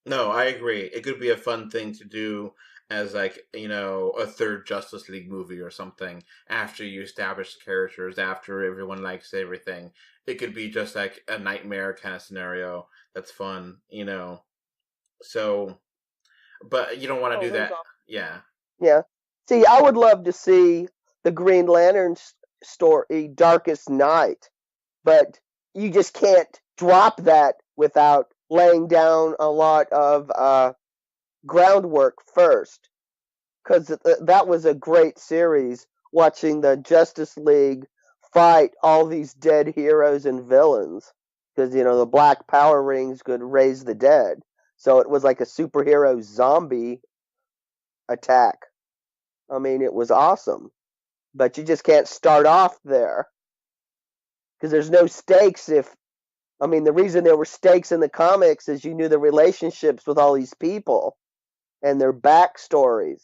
No, I agree. It could be a fun thing to do as like, a third Justice League movie or something after you establish the characters, after everyone likes everything. It could be just like a nightmare kind of scenario that's fun, So, but you don't want to do that. Yeah. Yeah. See, I would love to see the Green Lantern story, Darkest Night, but you just can't drop that without laying down a lot of groundwork first, because that was a great series watching the Justice League fight all these dead heroes and villains. Because, the black power rings could raise the dead. So it was like a superhero zombie attack. I mean, it was awesome. But you just can't start off there. Because there's no stakes the reason there were stakes in the comics is you knew the relationships with all these people and their backstories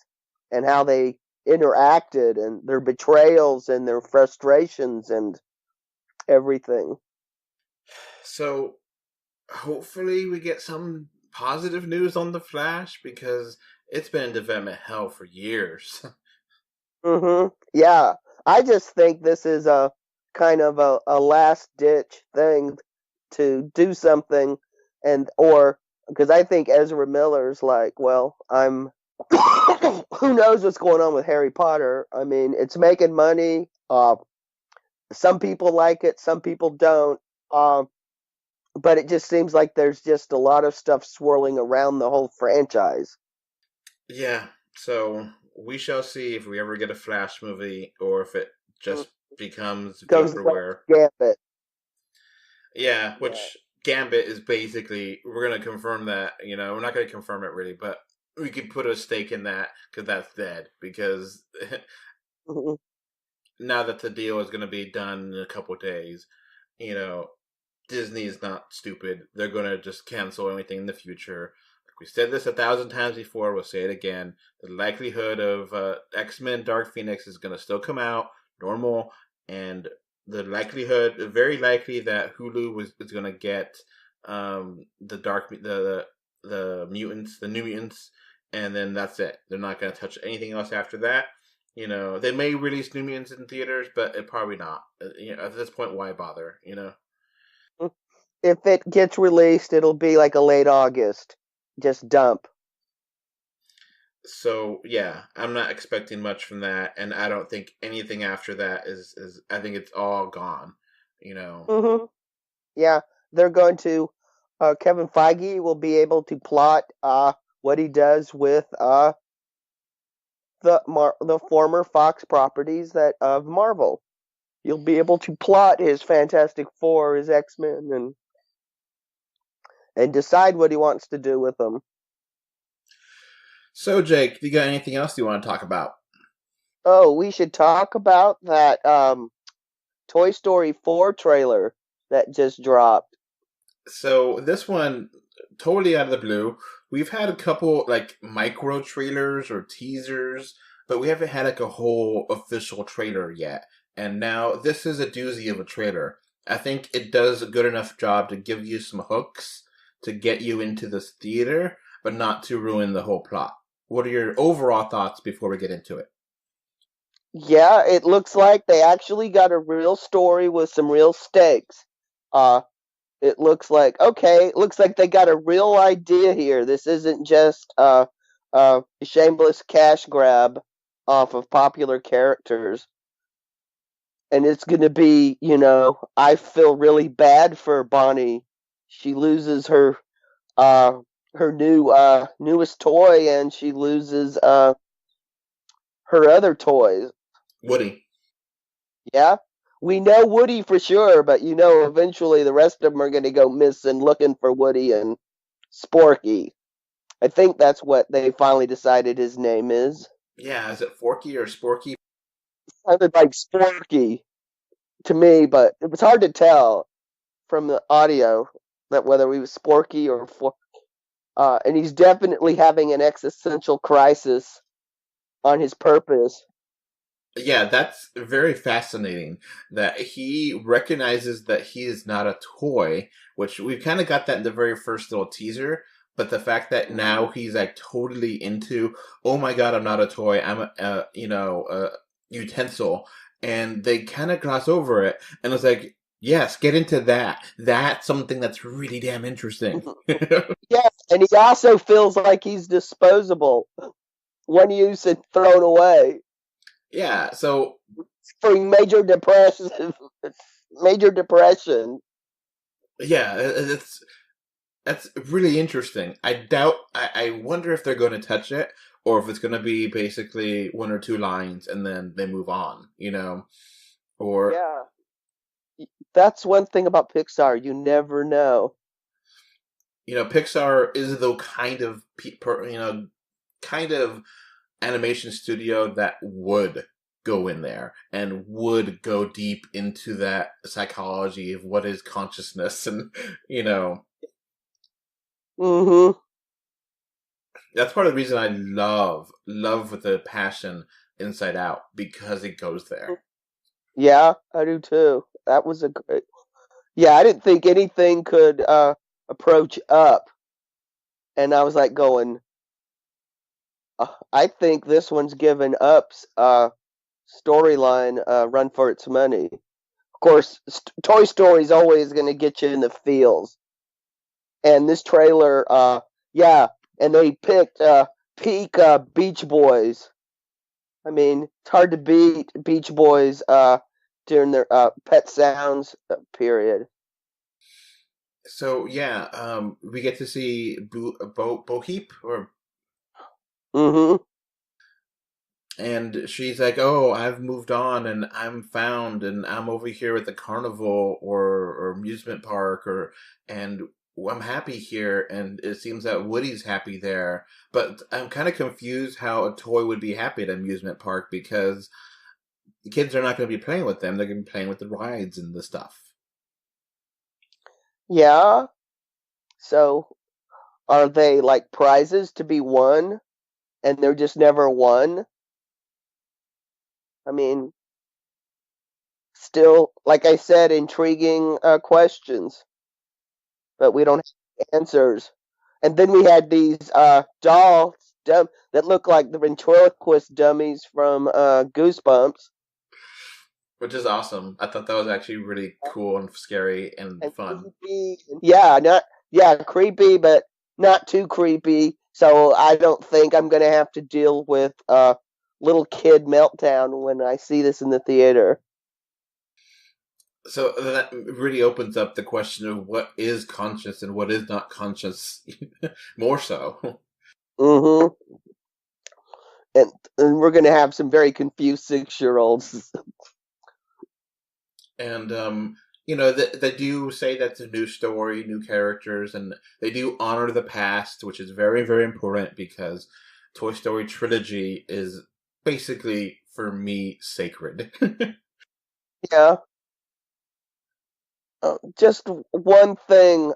and how they interacted and their betrayals and their frustrations and everything. So, hopefully we get some positive news on The Flash, because it's been in development hell for years. Yeah. I just think this is a kind of a last-ditch thing to do something, or because I think Ezra Miller's like, well, I'm who knows what's going on with Harry Potter. I mean, it's making money. Some people like it, some people don't. But it just seems like there's just a lot of stuff swirling around the whole franchise. Yeah, so we shall see if we ever get a Flash movie or if it just becomes vaporware. Gambit. Yeah, which Gambit is basically, we're going to confirm that, we're not going to confirm it really, but we could put a stake in that because that's dead. Because now that the deal is going to be done in a couple of days, Disney is not stupid. They're going to just cancel anything in the future. Like we said this 1,000 times before, we'll say it again. The likelihood of X-Men Dark Phoenix is going to still come out normal, and the likelihood, very likely, that Hulu is going to get the mutants, the New Mutants, and then that's it. They're not going to touch anything else after that. They may release New Mutants in theaters, but it probably not. At this point, why bother? If it gets released, it'll be like a late August. Just dump. So, yeah, I'm not expecting much from that, and I don't think anything after that is I think it's all gone, Yeah, they're going to, Kevin Feige will be able to plot what he does with the former Fox properties of Marvel. He'll be able to plot his Fantastic Four, his X-Men, and decide what he wants to do with them. So, Jake, you got anything else you want to talk about? Oh, we should talk about that Toy Story 4 trailer that just dropped. So, this one, totally out of the blue. We've had a couple, micro trailers or teasers, but we haven't had, a whole official trailer yet. And now, this is a doozy of a trailer. I think it does a good enough job to give you some hooks to get you into this theater, but not to ruin the whole plot. What are your overall thoughts before we get into it? Yeah, it looks like they actually got a real story with some real stakes. It looks like they got a real idea here. This isn't just a shameless cash grab off of popular characters. And it's going to be, I feel really bad for Bonnie. She loses her newest toy, and she loses her other toys. Woody. Yeah, we know Woody for sure, but eventually the rest of them are going to go missing looking for Woody and Sporky. I think that's what they finally decided his name is. Yeah, is it Forky or Sporky? Sounded like Sporky to me, but it was hard to tell from the audio that whether he was Sporky or Forky. And he's definitely having an existential crisis on his purpose. Yeah, that's very fascinating that he recognizes that he is not a toy, which we kind of got that in the very first little teaser. But the fact that now he's totally into, oh my God, I'm not a toy, I'm a utensil. And they kind of gloss over it. And it's like, yes, get into that. That's something that's really damn interesting. Yes, and he also feels like he's disposable. One use and thrown away. Yeah, so for major depression. Yeah, that's really interesting. I wonder if they're going to touch it, or if it's going to be basically one or two lines and then they move on, or that's one thing about Pixar. You never know. Pixar is the kind of animation studio that would go in there and would go deep into that psychology of what is consciousness, and Mm-hmm. that's part of the reason I love with a passion Inside Out, because it goes there. Yeah, I do too. That was a great. Yeah, I didn't think anything could approach Up, and I was like going. I think this one's given Up's storyline run for its money. Of course, Toy Story's always going to get you in the feels, and this trailer, and they picked peak Beach Boys. I mean, it's hard to beat Beach Boys during their Pet Sounds period. So we get to see Bo-Heap, or Mm-hmm. and she's like, "Oh, I've moved on, and I'm found, and I'm over here at the carnival or amusement park, and I'm happy here." And it seems that Woody's happy there, but I'm kind of confused how a toy would be happy at an amusement park, because the kids are not going to be playing with them; they're going to be playing with the rides and the stuff. Yeah. So, are they like prizes to be won, and they're just never won? I mean, still, like I said, intriguing questions, but we don't have answers. And then we had these dolls that look like the ventriloquist dummies from Goosebumps. Which is awesome. I thought that was actually really cool and scary and fun. Creepy. Creepy, but not too creepy. So I don't think I'm going to have to deal with little kid meltdown when I see this in the theater. So that really opens up the question of what is conscious and what is not conscious, more so. Mm-hmm. And we're going to have some very confused 6-year-olds. And, they do say that's a new story, new characters, and they do honor the past, which is very, very important, because Toy Story trilogy is basically, for me, sacred. Yeah. Just one thing,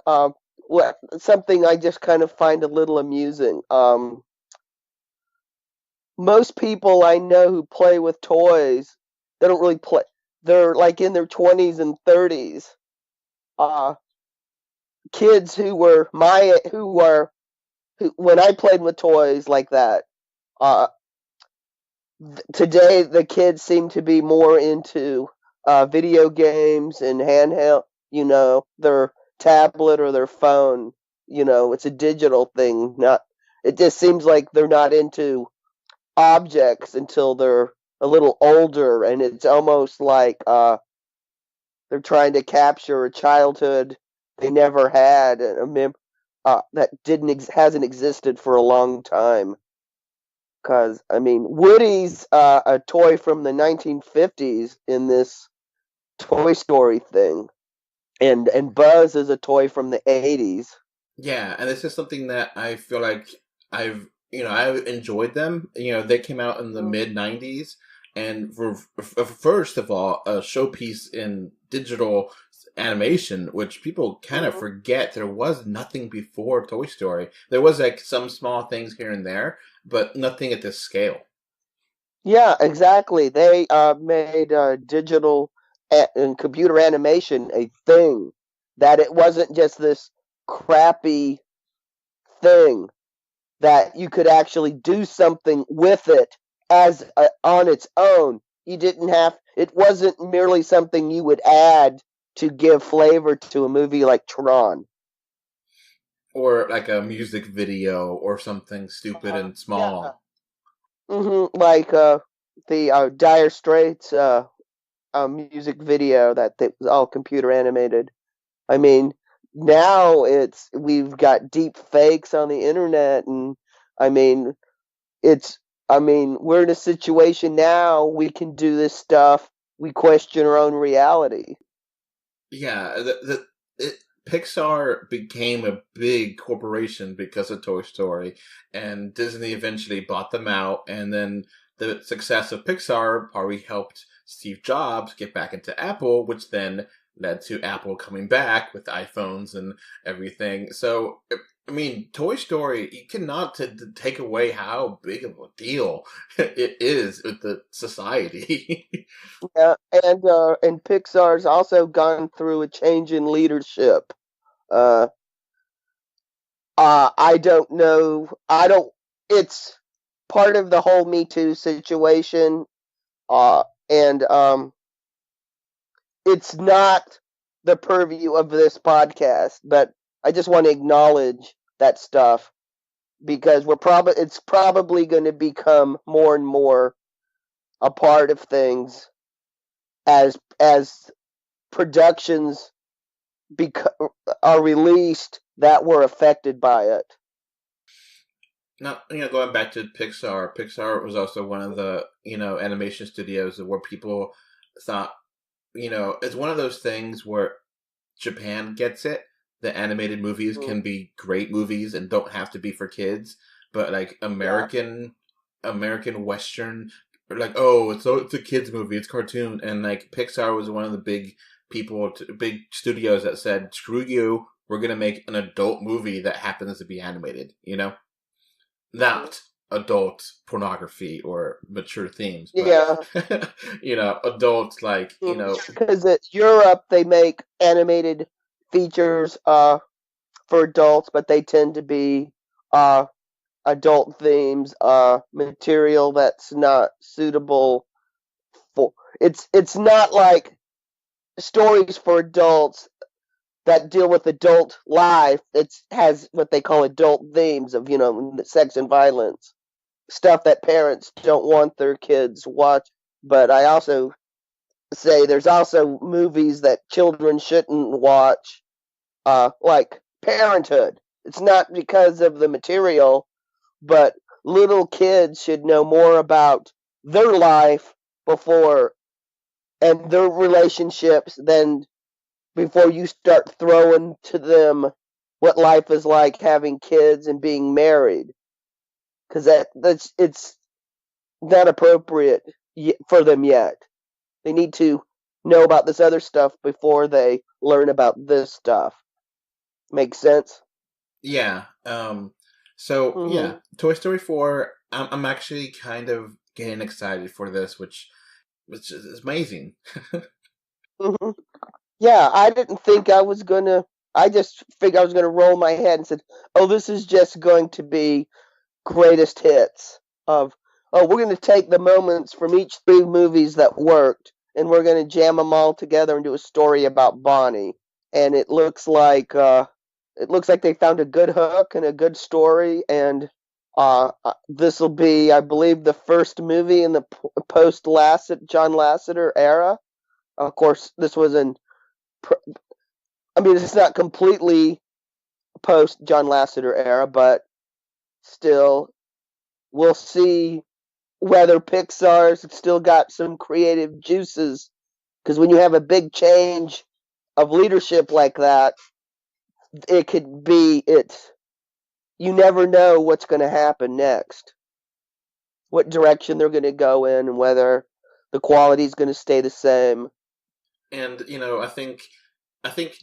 something I just kind of find a little amusing. Most people I know who play with toys, they don't really play. They're like in their 20s and 30s. Kids who were when I played with toys like that. Today the kids seem to be more into video games and handheld, their tablet or their phone. It's a digital thing. It just seems like they're not into objects until they're a little older, and it's almost like they're trying to capture a childhood they never had, that hasn't existed for a long time. Because Woody's a toy from the 1950s in this Toy Story thing, and Buzz is a toy from the 80s. Yeah, and this is something that I feel like I've enjoyed them. They came out in the mid 90s, and first of all, a showpiece in digital animation, which people kind of forget. There was nothing before Toy Story. There was like some small things here and there, but nothing at this scale. Yeah, exactly. They made digital and computer animation a thing. That it wasn't just this crappy thing, that you could actually do something with it as on its own. It wasn't merely something you would add to give flavor to a movie like Tron. Or like a music video or something stupid and small. Yeah. Like the Dire Straits music video that was all computer animated. Now we've got deep fakes on the internet, and we're in a situation now, we can do this stuff, we question our own reality. Yeah, Pixar became a big corporation because of Toy Story, and Disney eventually bought them out, and then the success of Pixar probably helped Steve Jobs get back into Apple, which then led to Apple coming back with iPhones and everything. So, I mean, Toy Story, you cannot take away how big of a deal it is with the society. Yeah, and Pixar's also gone through a change in leadership. Uh, I don't know. It's part of the whole Me Too situation. And it's not the purview of this podcast, but I just want to acknowledge that stuff because it's probably going to become more and more a part of things as productions are released that were affected by it. Now, going back to Pixar was also one of the, animation studios where people thought, it's one of those things where Japan gets it. The animated movies can be great movies and don't have to be for kids, but like American Western, like, oh, it's a kids movie, it's cartoon, and like Pixar was one of the big big studios that said, screw you, we're gonna make an adult movie that happens to be animated, not adult pornography or mature themes, but, adult, like, because in Europe they make animated features for adults, but they tend to be adult themes, material that's not suitable for it's not like stories for adults that deal with adult life. It has what they call adult themes of sex and violence, stuff that parents don't want their kids watch. But I also say there's also movies that children shouldn't watch, like Parenthood. It's not because of the material, but little kids should know more about their life before and their relationships than before you start throwing to them what life is like having kids and being married, because it's not appropriate for them yet. They need to know about this other stuff before they learn about this stuff. Makes sense? Yeah. Toy Story 4, I'm actually kind of getting excited for this, which is amazing. Mm-hmm. Yeah, I didn't think I was gonna. I just figured I was gonna roll my head and said, "Oh, this is just going to be greatest hits of. Oh, we're gonna take the moments from each three movies that worked, and we're gonna jam them all together and do a story about Bonnie." And it looks like they found a good hook and a good story, and this will be, I believe, the first movie in the post John Lasseter era. Of course, this was it's not completely post John Lasseter era, but still, we'll see whether Pixar's still got some creative juices. Because when you have a big change of leadership like that, it could be you never know what's going to happen next, what direction they're going to go in, and whether the quality is going to stay the same. And I think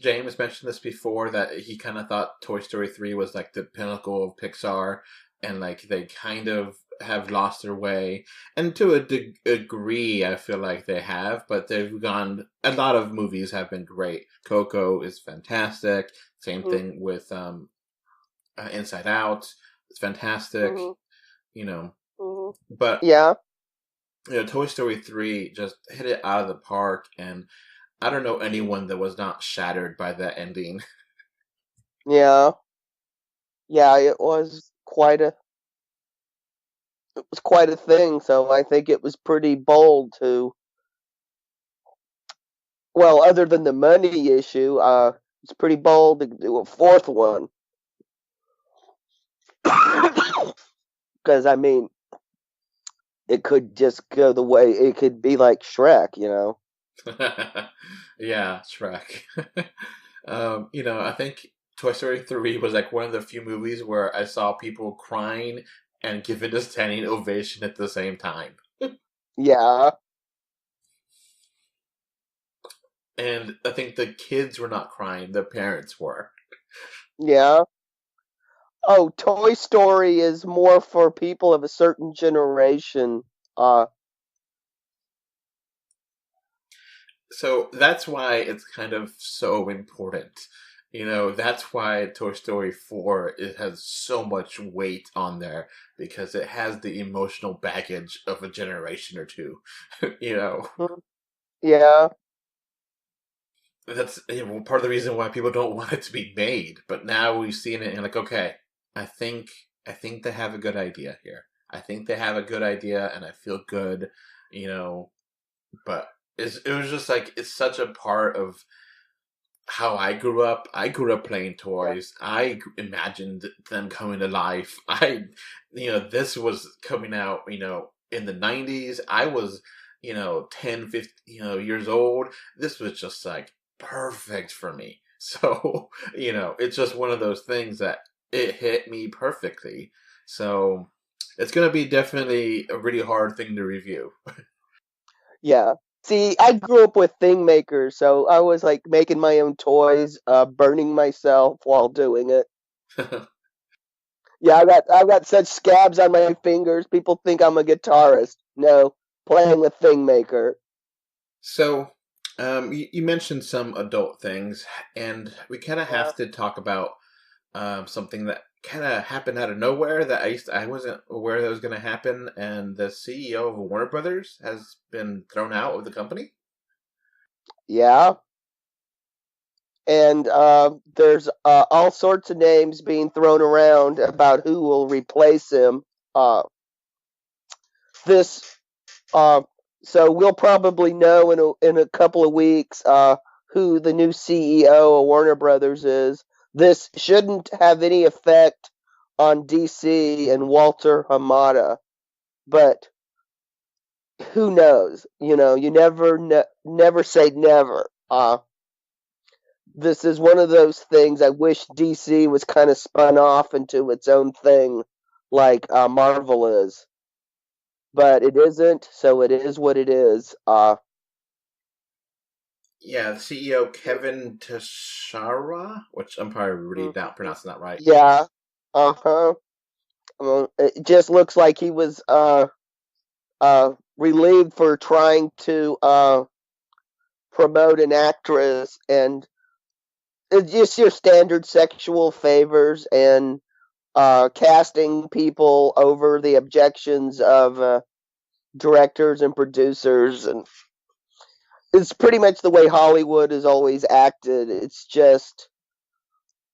James mentioned this before, that he kind of thought Toy Story 3 was like the pinnacle of Pixar, and like they kind of have lost their way. And to a degree, I feel like they have, but they've gone. A lot of movies have been great. Coco is fantastic. Same thing with Inside Out. It's fantastic. But yeah, Toy Story 3 just hit it out of the park, and I don't know anyone that was not shattered by that ending. Yeah, it was quite a thing. So I think it was pretty bold to. Well, other than the money issue, it's pretty bold to do a fourth one. Because it could just go the way it could be like Shrek, you know. Yeah, Shrek. I think Toy Story 3 was like one of the few movies where I saw people crying and giving a standing ovation at the same time. Yeah, And I think the kids were not crying, the parents were. yeah. Oh, Toy Story is more for people of a certain generation. Uh, So that's why it's kind of so important. That's why Toy Story 4 it has so much weight on there because it has the emotional baggage of a generation or two. you know, yeah, that's part of the reason why people don't want it to be made. But now we've seen it and like, okay, I think I think they have a good idea here. I think they have a good idea, and I feel good. You know, but it was just like it's such a part of how I grew up. I grew up playing toys. I imagined them coming to life. This was coming out, in the 90s. I was, 10, 15, years old. This was just like perfect for me. So, it's just one of those things that it hit me perfectly. So, it's going to be definitely a really hard thing to review. yeah. See, I grew up with thing makers, so I was like making my own toys, burning myself while doing it. Yeah, I've got such scabs on my fingers. People think I'm a guitarist. No, playing with thing maker. So, you mentioned some adult things, and we kind of Yeah. have to talk about something that kind of happened out of nowhere that I wasn't aware that was going to happen, and the CEO of Warner Brothers has been thrown out of the company. Yeah. And there's all sorts of names being thrown around about who will replace him. Uh, this uh, so we'll probably know in a couple of weeks who the new CEO of Warner Brothers is. This shouldn't have any effect on DC and Walter Hamada, but who knows? You know, you never say never. This is one of those things I wish DC was kind of spun off into its own thing, like Marvel is, but it isn't. So it is what it is. Yeah, the CEO Kevin Tashara, which I'm probably really not pronouncing that right. Yeah. Uh huh. It just looks like he was relieved for trying to promote an actress, and it's just your standard sexual favors and casting people over the objections of directors and producers, and it's pretty much the way Hollywood has always acted. It's just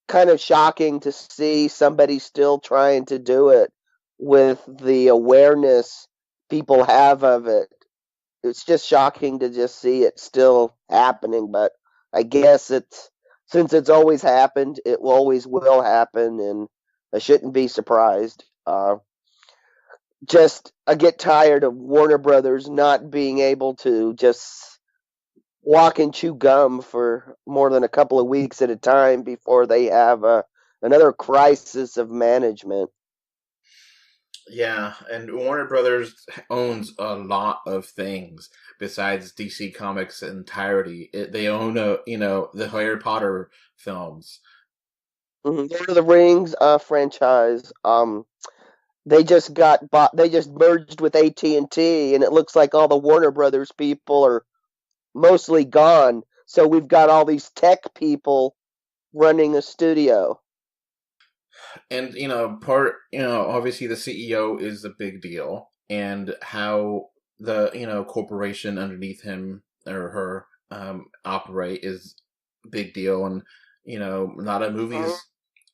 kind of shocking to see somebody still trying to do it with the awareness people have of it. It's just shocking to just see it still happening, but I guess it's since it's always happened, it always will happen, and I shouldn't be surprised. Just I get tired of Warner Brothers not being able to just walk and chew gum for more than a couple of weeks at a time before they have another crisis of management. Yeah, and Warner Brothers owns a lot of things besides DC Comics entirety. They own the Harry Potter films. Lord of the Rings franchise. They just got bought. They just merged with AT&T, and it looks like all the Warner Brothers people are mostly gone. So we've got all these tech people running a studio. And obviously the CEO is a big deal, and how the corporation underneath him or her operate is a big deal. And a lot of movies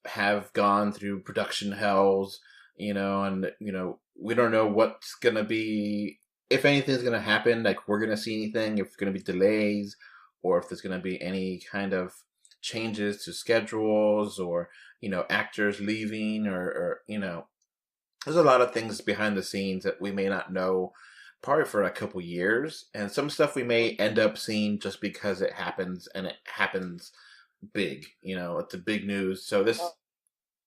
have gone through production hells, and we don't know what's gonna be, if anything's gonna happen, like we're gonna see anything, if it's gonna be delays, or if there's gonna be any kind of changes to schedules, or actors leaving, or there's a lot of things behind the scenes that we may not know probably for a couple years, and some stuff we may end up seeing just because it happens, and it happens big. It's a big news. So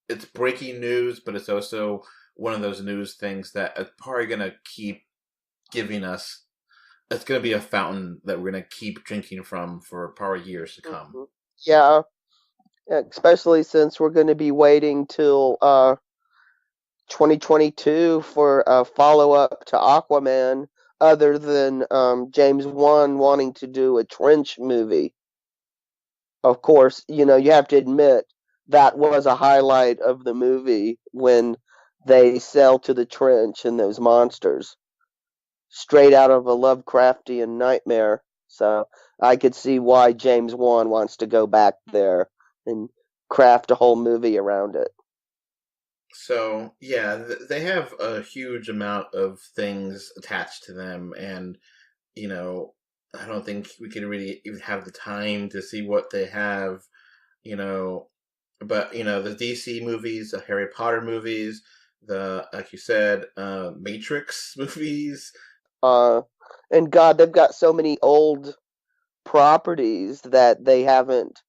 it's breaking news, but it's also one of those news things that are probably going to keep giving us. It's going to be a fountain that we're going to keep drinking from for probably years to come. Yeah, especially since we're going to be waiting till 2022 for a follow-up to Aquaman, other than James Wan wanting to do a trench movie. Of course, you have to admit that was a highlight of the movie when they sail to the trench and those monsters. Straight out of a Lovecraftian nightmare. So I could see why James Wan wants to go back there and craft a whole movie around it. So, yeah, they have a huge amount of things attached to them, and, I don't think we can really even have the time to see what they have, but, the DC movies, the Harry Potter movies, like you said, Matrix movies. And God, they've got so many old properties that they haven't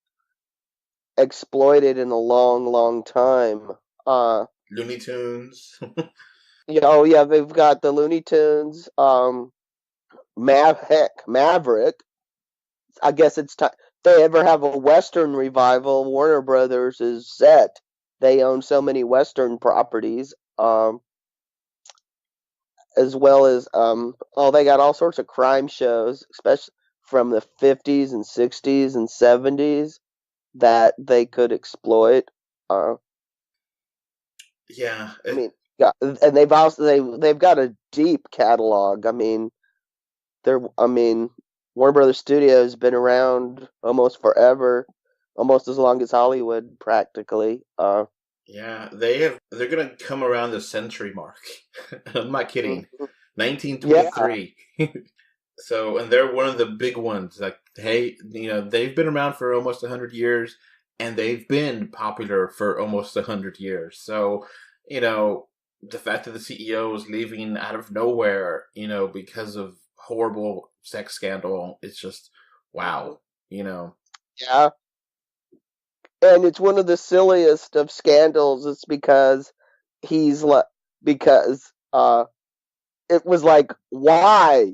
exploited in a long, long time. Looney Tunes. Yeah, they've got the Looney Tunes, Maverick. I guess it's time. If they ever have a Western revival, Warner Brothers is set. They own so many Western properties, as well as they got all sorts of crime shows, especially from the 50s and 60s and 70s that they could exploit. Yeah, I mean, yeah, and they've got a deep catalog. Warner Brothers Studios been around almost forever, almost as long as Hollywood, practically. Yeah, they're gonna come around the century mark. I'm not kidding. 1923. Yeah. So, and they're one of the big ones. Like, hey, they've been around for almost 100 years, and they've been popular for almost 100 years. So, the fact that the CEO is leaving out of nowhere, because of horrible sex scandal, it's just wow. Yeah. And it's one of the silliest of scandals. It's because it was like, why?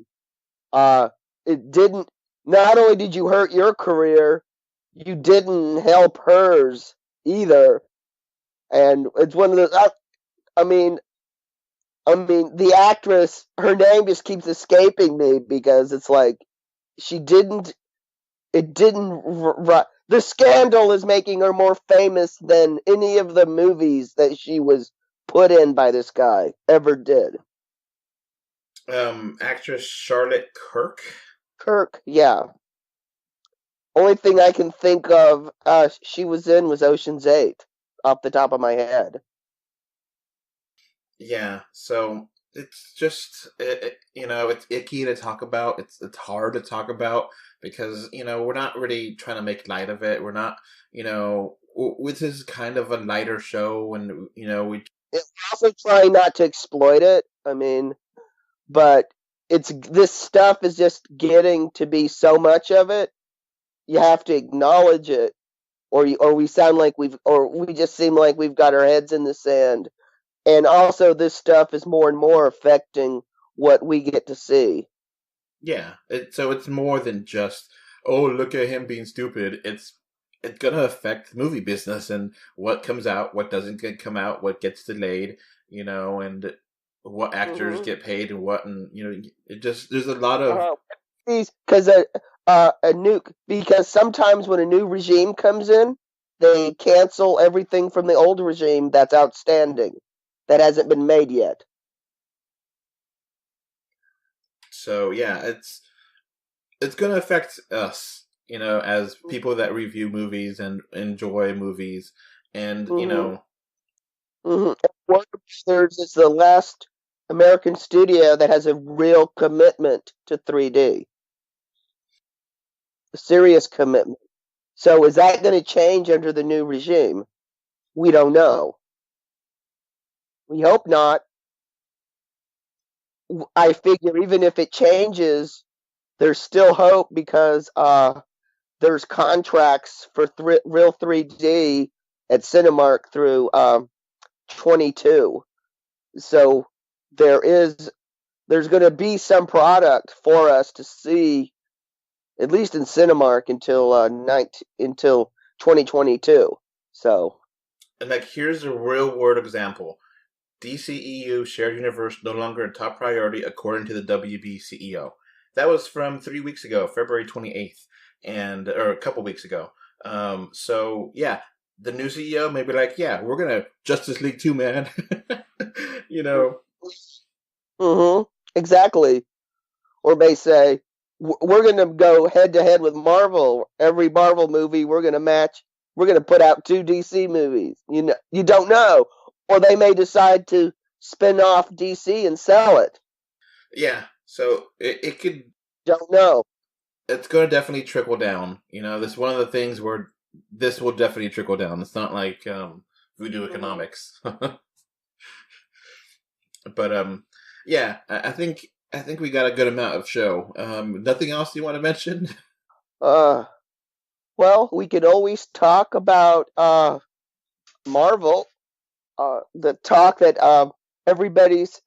It didn't. Not only did you hurt your career, you didn't help hers either. And it's one of those. I mean, the actress, her name just keeps escaping me because it's like she didn't. It didn't. The scandal is making her more famous than any of the movies that she was put in by this guy ever did. Actress Charlotte Kirk. Kirk, yeah. Only thing I can think of she was in was Ocean's 8, off the top of my head. Yeah, so it's just it's icky to talk about. It's hard to talk about because we're not really trying to make light of it. We're not this is kind of a lighter show, and we're also trying not to exploit it. But this stuff is just getting to be so much of it. You have to acknowledge it, or we sound like we just seem like we've got our heads in the sand. And also, this stuff is more and more affecting what we get to see. Yeah, so it's more than just, oh, look at him being stupid. It's gonna affect the movie business and what comes out, what doesn't come out, what gets delayed, and what actors get paid and what, and it just there's a lot of because because sometimes when a new regime comes in, they cancel everything from the old regime that's outstanding, that hasn't been made yet. So yeah, it's going to affect us, as people that review movies and enjoy movies, and Warner Brothers is the last American studio that has a real commitment to 3D, a serious commitment. So is that going to change under the new regime? We don't know. We hope not. I figure even if it changes, there's still hope because there's contracts for real 3D at Cinemark through 22. So there's going to be some product for us to see at least in Cinemark until 2022. So, And like, here's a real world example. DCEU shared universe no longer a top priority according to the WB CEO. That was from 3 weeks ago, February 28th, or a couple weeks ago. So yeah, the new CEO may be like, yeah, we're gonna Justice League 2, man. You know. exactly. Or may say, we're going to go head to head with Marvel. Every Marvel movie, we're going to put out 2 DC movies. You don't know. Or they may decide to spin off DC and sell it. Yeah, so it could. Don't know. It's going to definitely trickle down. This is one of the things where this will definitely trickle down. It's not like voodoo economics. But yeah, I think we got a good amount of show. Nothing else you want to mention? Well, we could always talk about Marvel. The talk that everybody's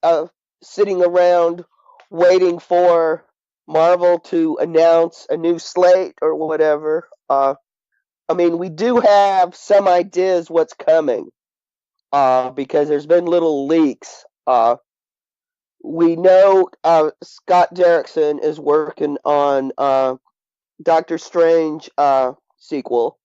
sitting around waiting for Marvel to announce a new slate or whatever. I mean, we do have some ideas what's coming because there's been little leaks. We know Scott Derrickson is working on Doctor Strange sequel.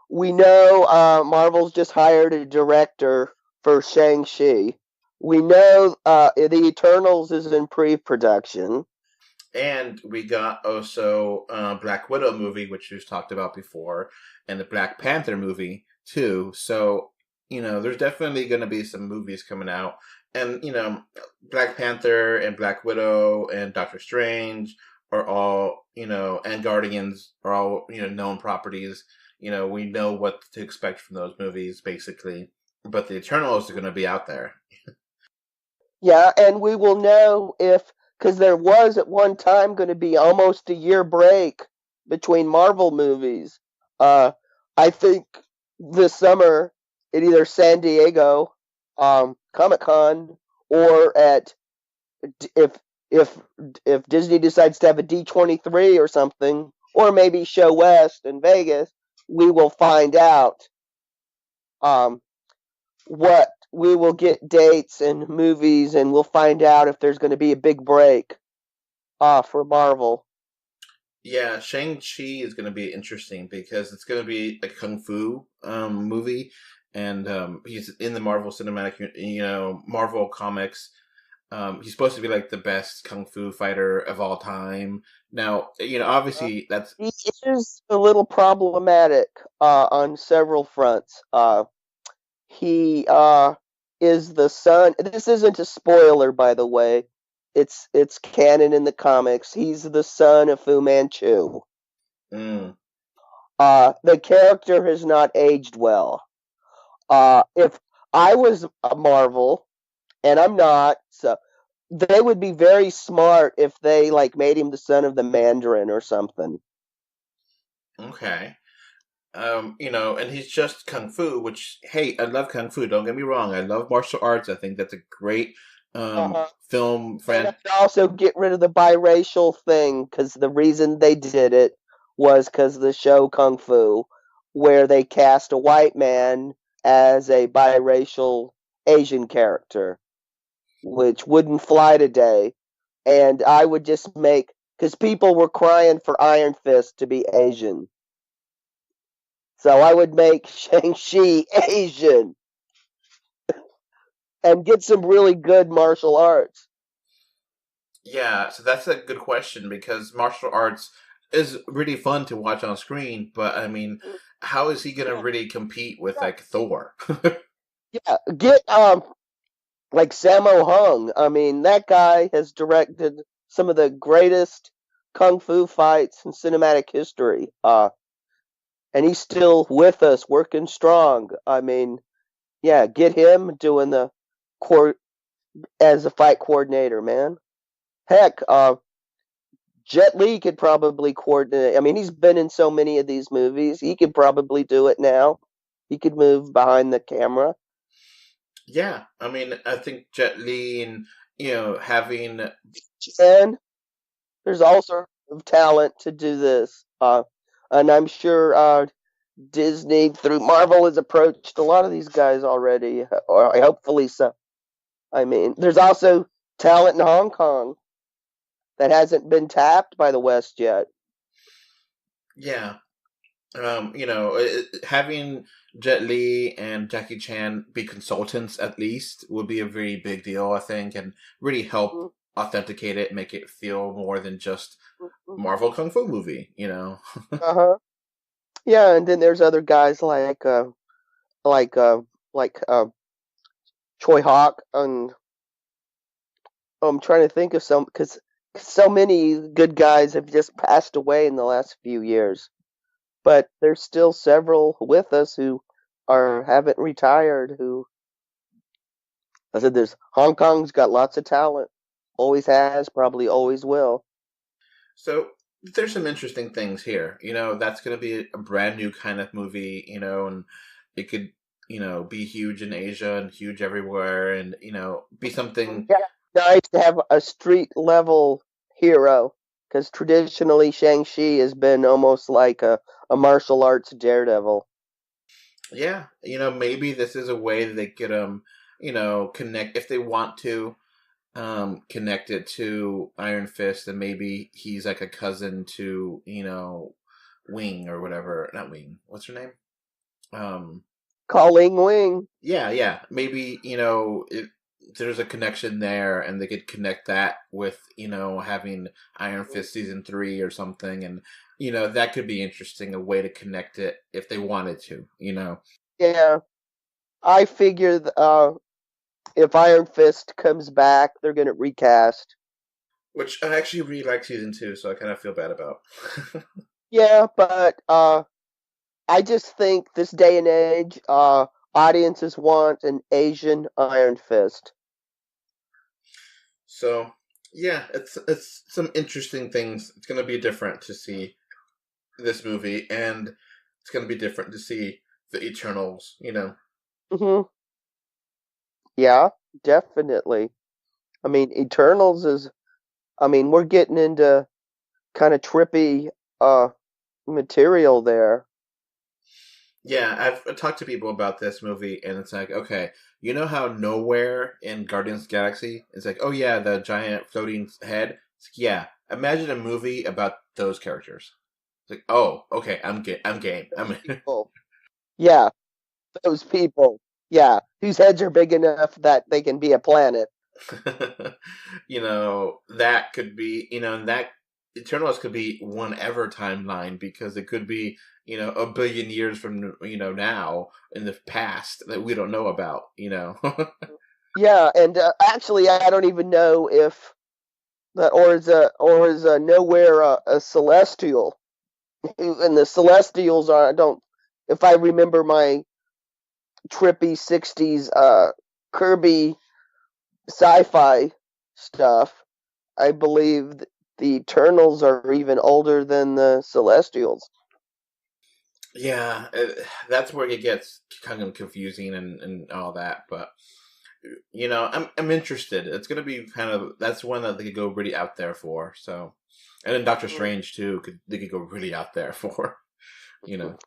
We know Marvel's just hired a director for Shang-Chi. We know The Eternals is in pre-production. And we got also Black Widow movie, which we've talked about before, and the Black Panther movie, too. So, there's definitely going to be some movies coming out. And, Black Panther and Black Widow and Doctor Strange are all, and Guardians are all, known properties. We know what to expect from those movies, basically. But the Eternals are going to be out there. Yeah, and we will know because there was at one time going to be almost a year break between Marvel movies. I think this summer at either San Diego Comic-Con or at if Disney decides to have a D23 or something, or maybe Show West in Vegas, we will find out what we will get dates and movies, and we'll find out if there's going to be a big break for Marvel. Yeah, Shang-Chi is going to be interesting because it's going to be a kung fu movie, and he's in the Marvel Cinematic, Marvel Comics. He's supposed to be like the best kung fu fighter of all time. Now, obviously he is a little problematic on several fronts. He is the son. This isn't a spoiler, by the way. It's canon in the comics. He's the son of Fu Manchu. Mm. The character has not aged well. If I was a Marvel, and I'm not, so they would be very smart if they made him the son of the Mandarin or something. Okay. And he's just kung fu, which, hey, I love kung fu. Don't get me wrong. I love martial arts. I think that's a great film. And also get rid of the biracial thing, because the reason they did it was because of the show Kung Fu, where they cast a white man as a biracial Asian character, which wouldn't fly today. And I would just because people were crying for Iron Fist to be Asian. So I would make Shang-Chi Asian and get some really good martial arts. Yeah, so that's a good question, because martial arts is really fun to watch on screen, but I mean, how is he going to really compete with Thor? Yeah, get Sammo Hung. I mean, that guy has directed some of the greatest kung fu fights in cinematic history. And he's still with us, working strong. I mean, yeah, get him doing the as a fight coordinator, man. Heck, Jet Li could probably coordinate. I mean, he's been in so many of these movies. He could probably do it now. He could move behind the camera. Yeah, I mean, I think Jet Li and having And there's all sorts of talent to do this. And I'm sure Disney through Marvel has approached a lot of these guys already, or hopefully so. I mean, there's also talent in Hong Kong that hasn't been tapped by the West yet. yeah, having Jet Li and Jackie Chan be consultants at least would be a very big deal, I think, and really help authenticate it, make it feel more than just Marvel Kung Fu movie, Uh-huh. Yeah, and then there's other guys like Choi Hawk, and I'm trying to think of some, because so many good guys have just passed away in the last few years. But there's still several with us who haven't retired. Who I said, there's Hong Kong's got lots of talent, always has, probably always will. So there's some interesting things here. That's going to be a brand new kind of movie, and it could, be huge in Asia and huge everywhere, and, be something. Yeah, nice to have a street level hero, because traditionally Shang-Chi has been almost like a martial arts daredevil. Yeah, maybe this is a way that they could, connect if they want to. Connect it to Iron Fist, and maybe he's like a cousin to Wing or whatever. Not Wing. What's her name? Colleen Wing. Yeah. Maybe if there's a connection there, and they could connect that with having Iron Fist season 3 or something, and that could be interesting. A way to connect it if they wanted to. Yeah, I figure if Iron Fist comes back, they're going to recast. Which I actually really like season 2, so I kind of feel bad about. Yeah, but I just think this day and age, audiences want an Asian Iron Fist. So yeah, it's some interesting things. It's going to be different to see this movie, and it's going to be different to see the Eternals. Mm-hmm. Yeah, definitely. I mean, Eternals is. I mean, we're getting into kind of trippy material there. Yeah, I've talked to people about this movie, and it's like, okay, how nowhere in Guardians of the Galaxy is like, oh yeah, the giant floating head. It's like, yeah, imagine a movie about those characters. It's like, oh, okay, I'm game. People. Yeah, those people. Yeah, whose heads are big enough that they can be a planet. That could be, and that Eternals could be one ever timeline, because it could be, a billion years from, now in the past that we don't know about, Yeah, and actually, I don't even know if that or is a nowhere a celestial, and the Celestials are. I don't. If I remember my trippy '60s Kirby sci-fi stuff, I believe the Eternals are even older than the Celestials. Yeah, that's where it gets kind of confusing and all that, but I'm interested. It's gonna be that's one that they could go really out there for. So, and then Doctor Strange too they could go really out there for. One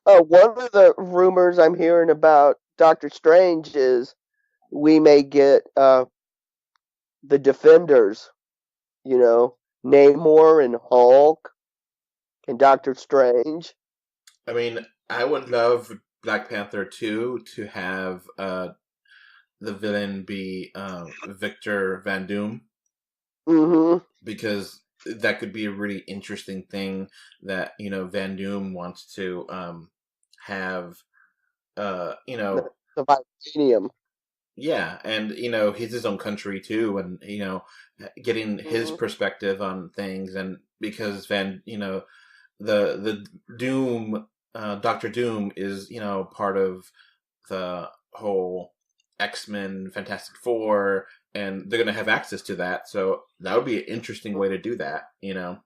of the rumors I'm hearing about Doctor Strange is we may get the Defenders. Namor and Hulk and Doctor Strange. I mean, I would love Black Panther 2 to have the villain be Victor Van Doom. Mm-hmm. Because that could be a really interesting thing that, Van Doom wants to have, The vibranium. Yeah, and, he's his own country too, and, getting his perspective on things, and because the Doom, Doctor Doom is, part of the whole X-Men, Fantastic Four, and they're going to have access to that. So that would be an interesting way to do that, you know?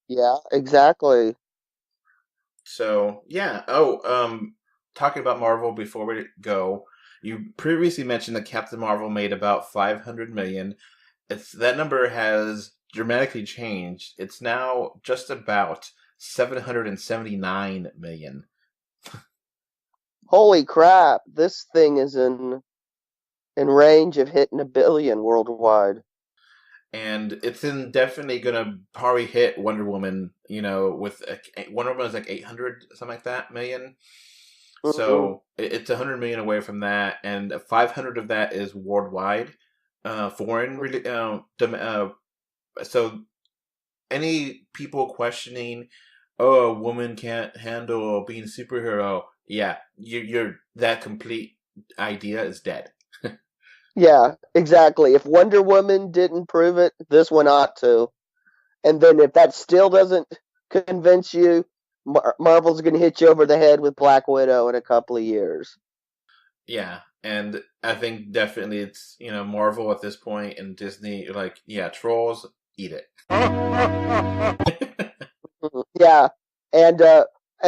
Yeah, exactly. So, yeah. Oh, talking about Marvel before we go, you previously mentioned that Captain Marvel made about $500 million. That number has dramatically changed. It's now just about $779 million. Holy crap! This thing is in range of hitting $1 billion worldwide. And it's definitely gonna probably hit Wonder Woman. You know, with Wonder Woman is like 800 something like that million. Mm-hmm. So it's 100 million away from that, and 500 of that is worldwide. Foreign really. So any people questioning, oh, a woman can't handle being a superhero, yeah, you're that complete idea is dead. Yeah, exactly. If Wonder Woman didn't prove it, this one ought to. And then if that still doesn't convince you, Marvel's going to hit you over the head with Black Widow in a couple of years. Yeah, and I think definitely it's, Marvel at this point and Disney, like, yeah, Trolls, eat it. Yeah, and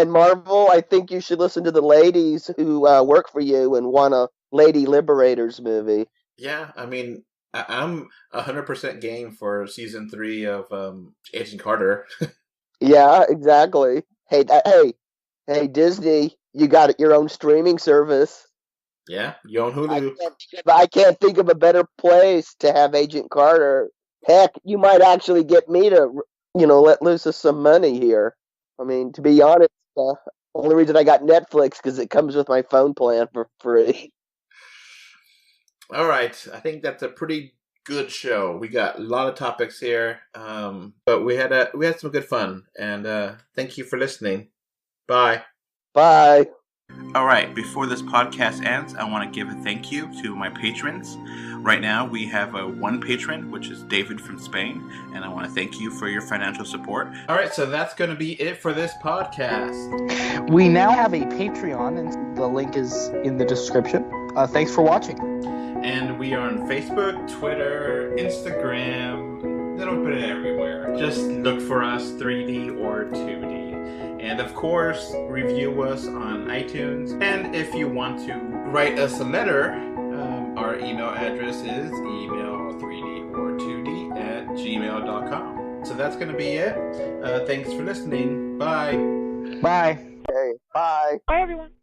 Marvel, I think you should listen to the ladies who work for you and want a Lady Liberators movie. Yeah, I mean, I'm 100% game for season 3 of Agent Carter. Yeah, exactly. Hey, Disney, you got your own streaming service. Yeah, you own Hulu. I can't think of a better place to have Agent Carter. Heck, you might actually get me to, let loose of some money here. I mean, to be honest, only reason I got Netflix because it comes with my phone plan for free. All right, I think that's a pretty good show. We got a lot of topics here, but we had some good fun, and thank you for listening. Bye. Bye. All right, before this podcast ends, I want to give a thank you to my patrons. Right now, we have one patron, which is David from Spain, and I want to thank you for your financial support. All right, so that's going to be it for this podcast. We now have a Patreon, and the link is in the description. Thanks for watching. And we are on Facebook, Twitter, Instagram, little bit everywhere. Just look for us, 3D or 2D. And of course, review us on iTunes. And if you want to write us a letter, our email address is email3dortwo2d@gmail.com. So that's going to be it. Thanks for listening. Bye. Bye. Okay, bye. Bye, everyone.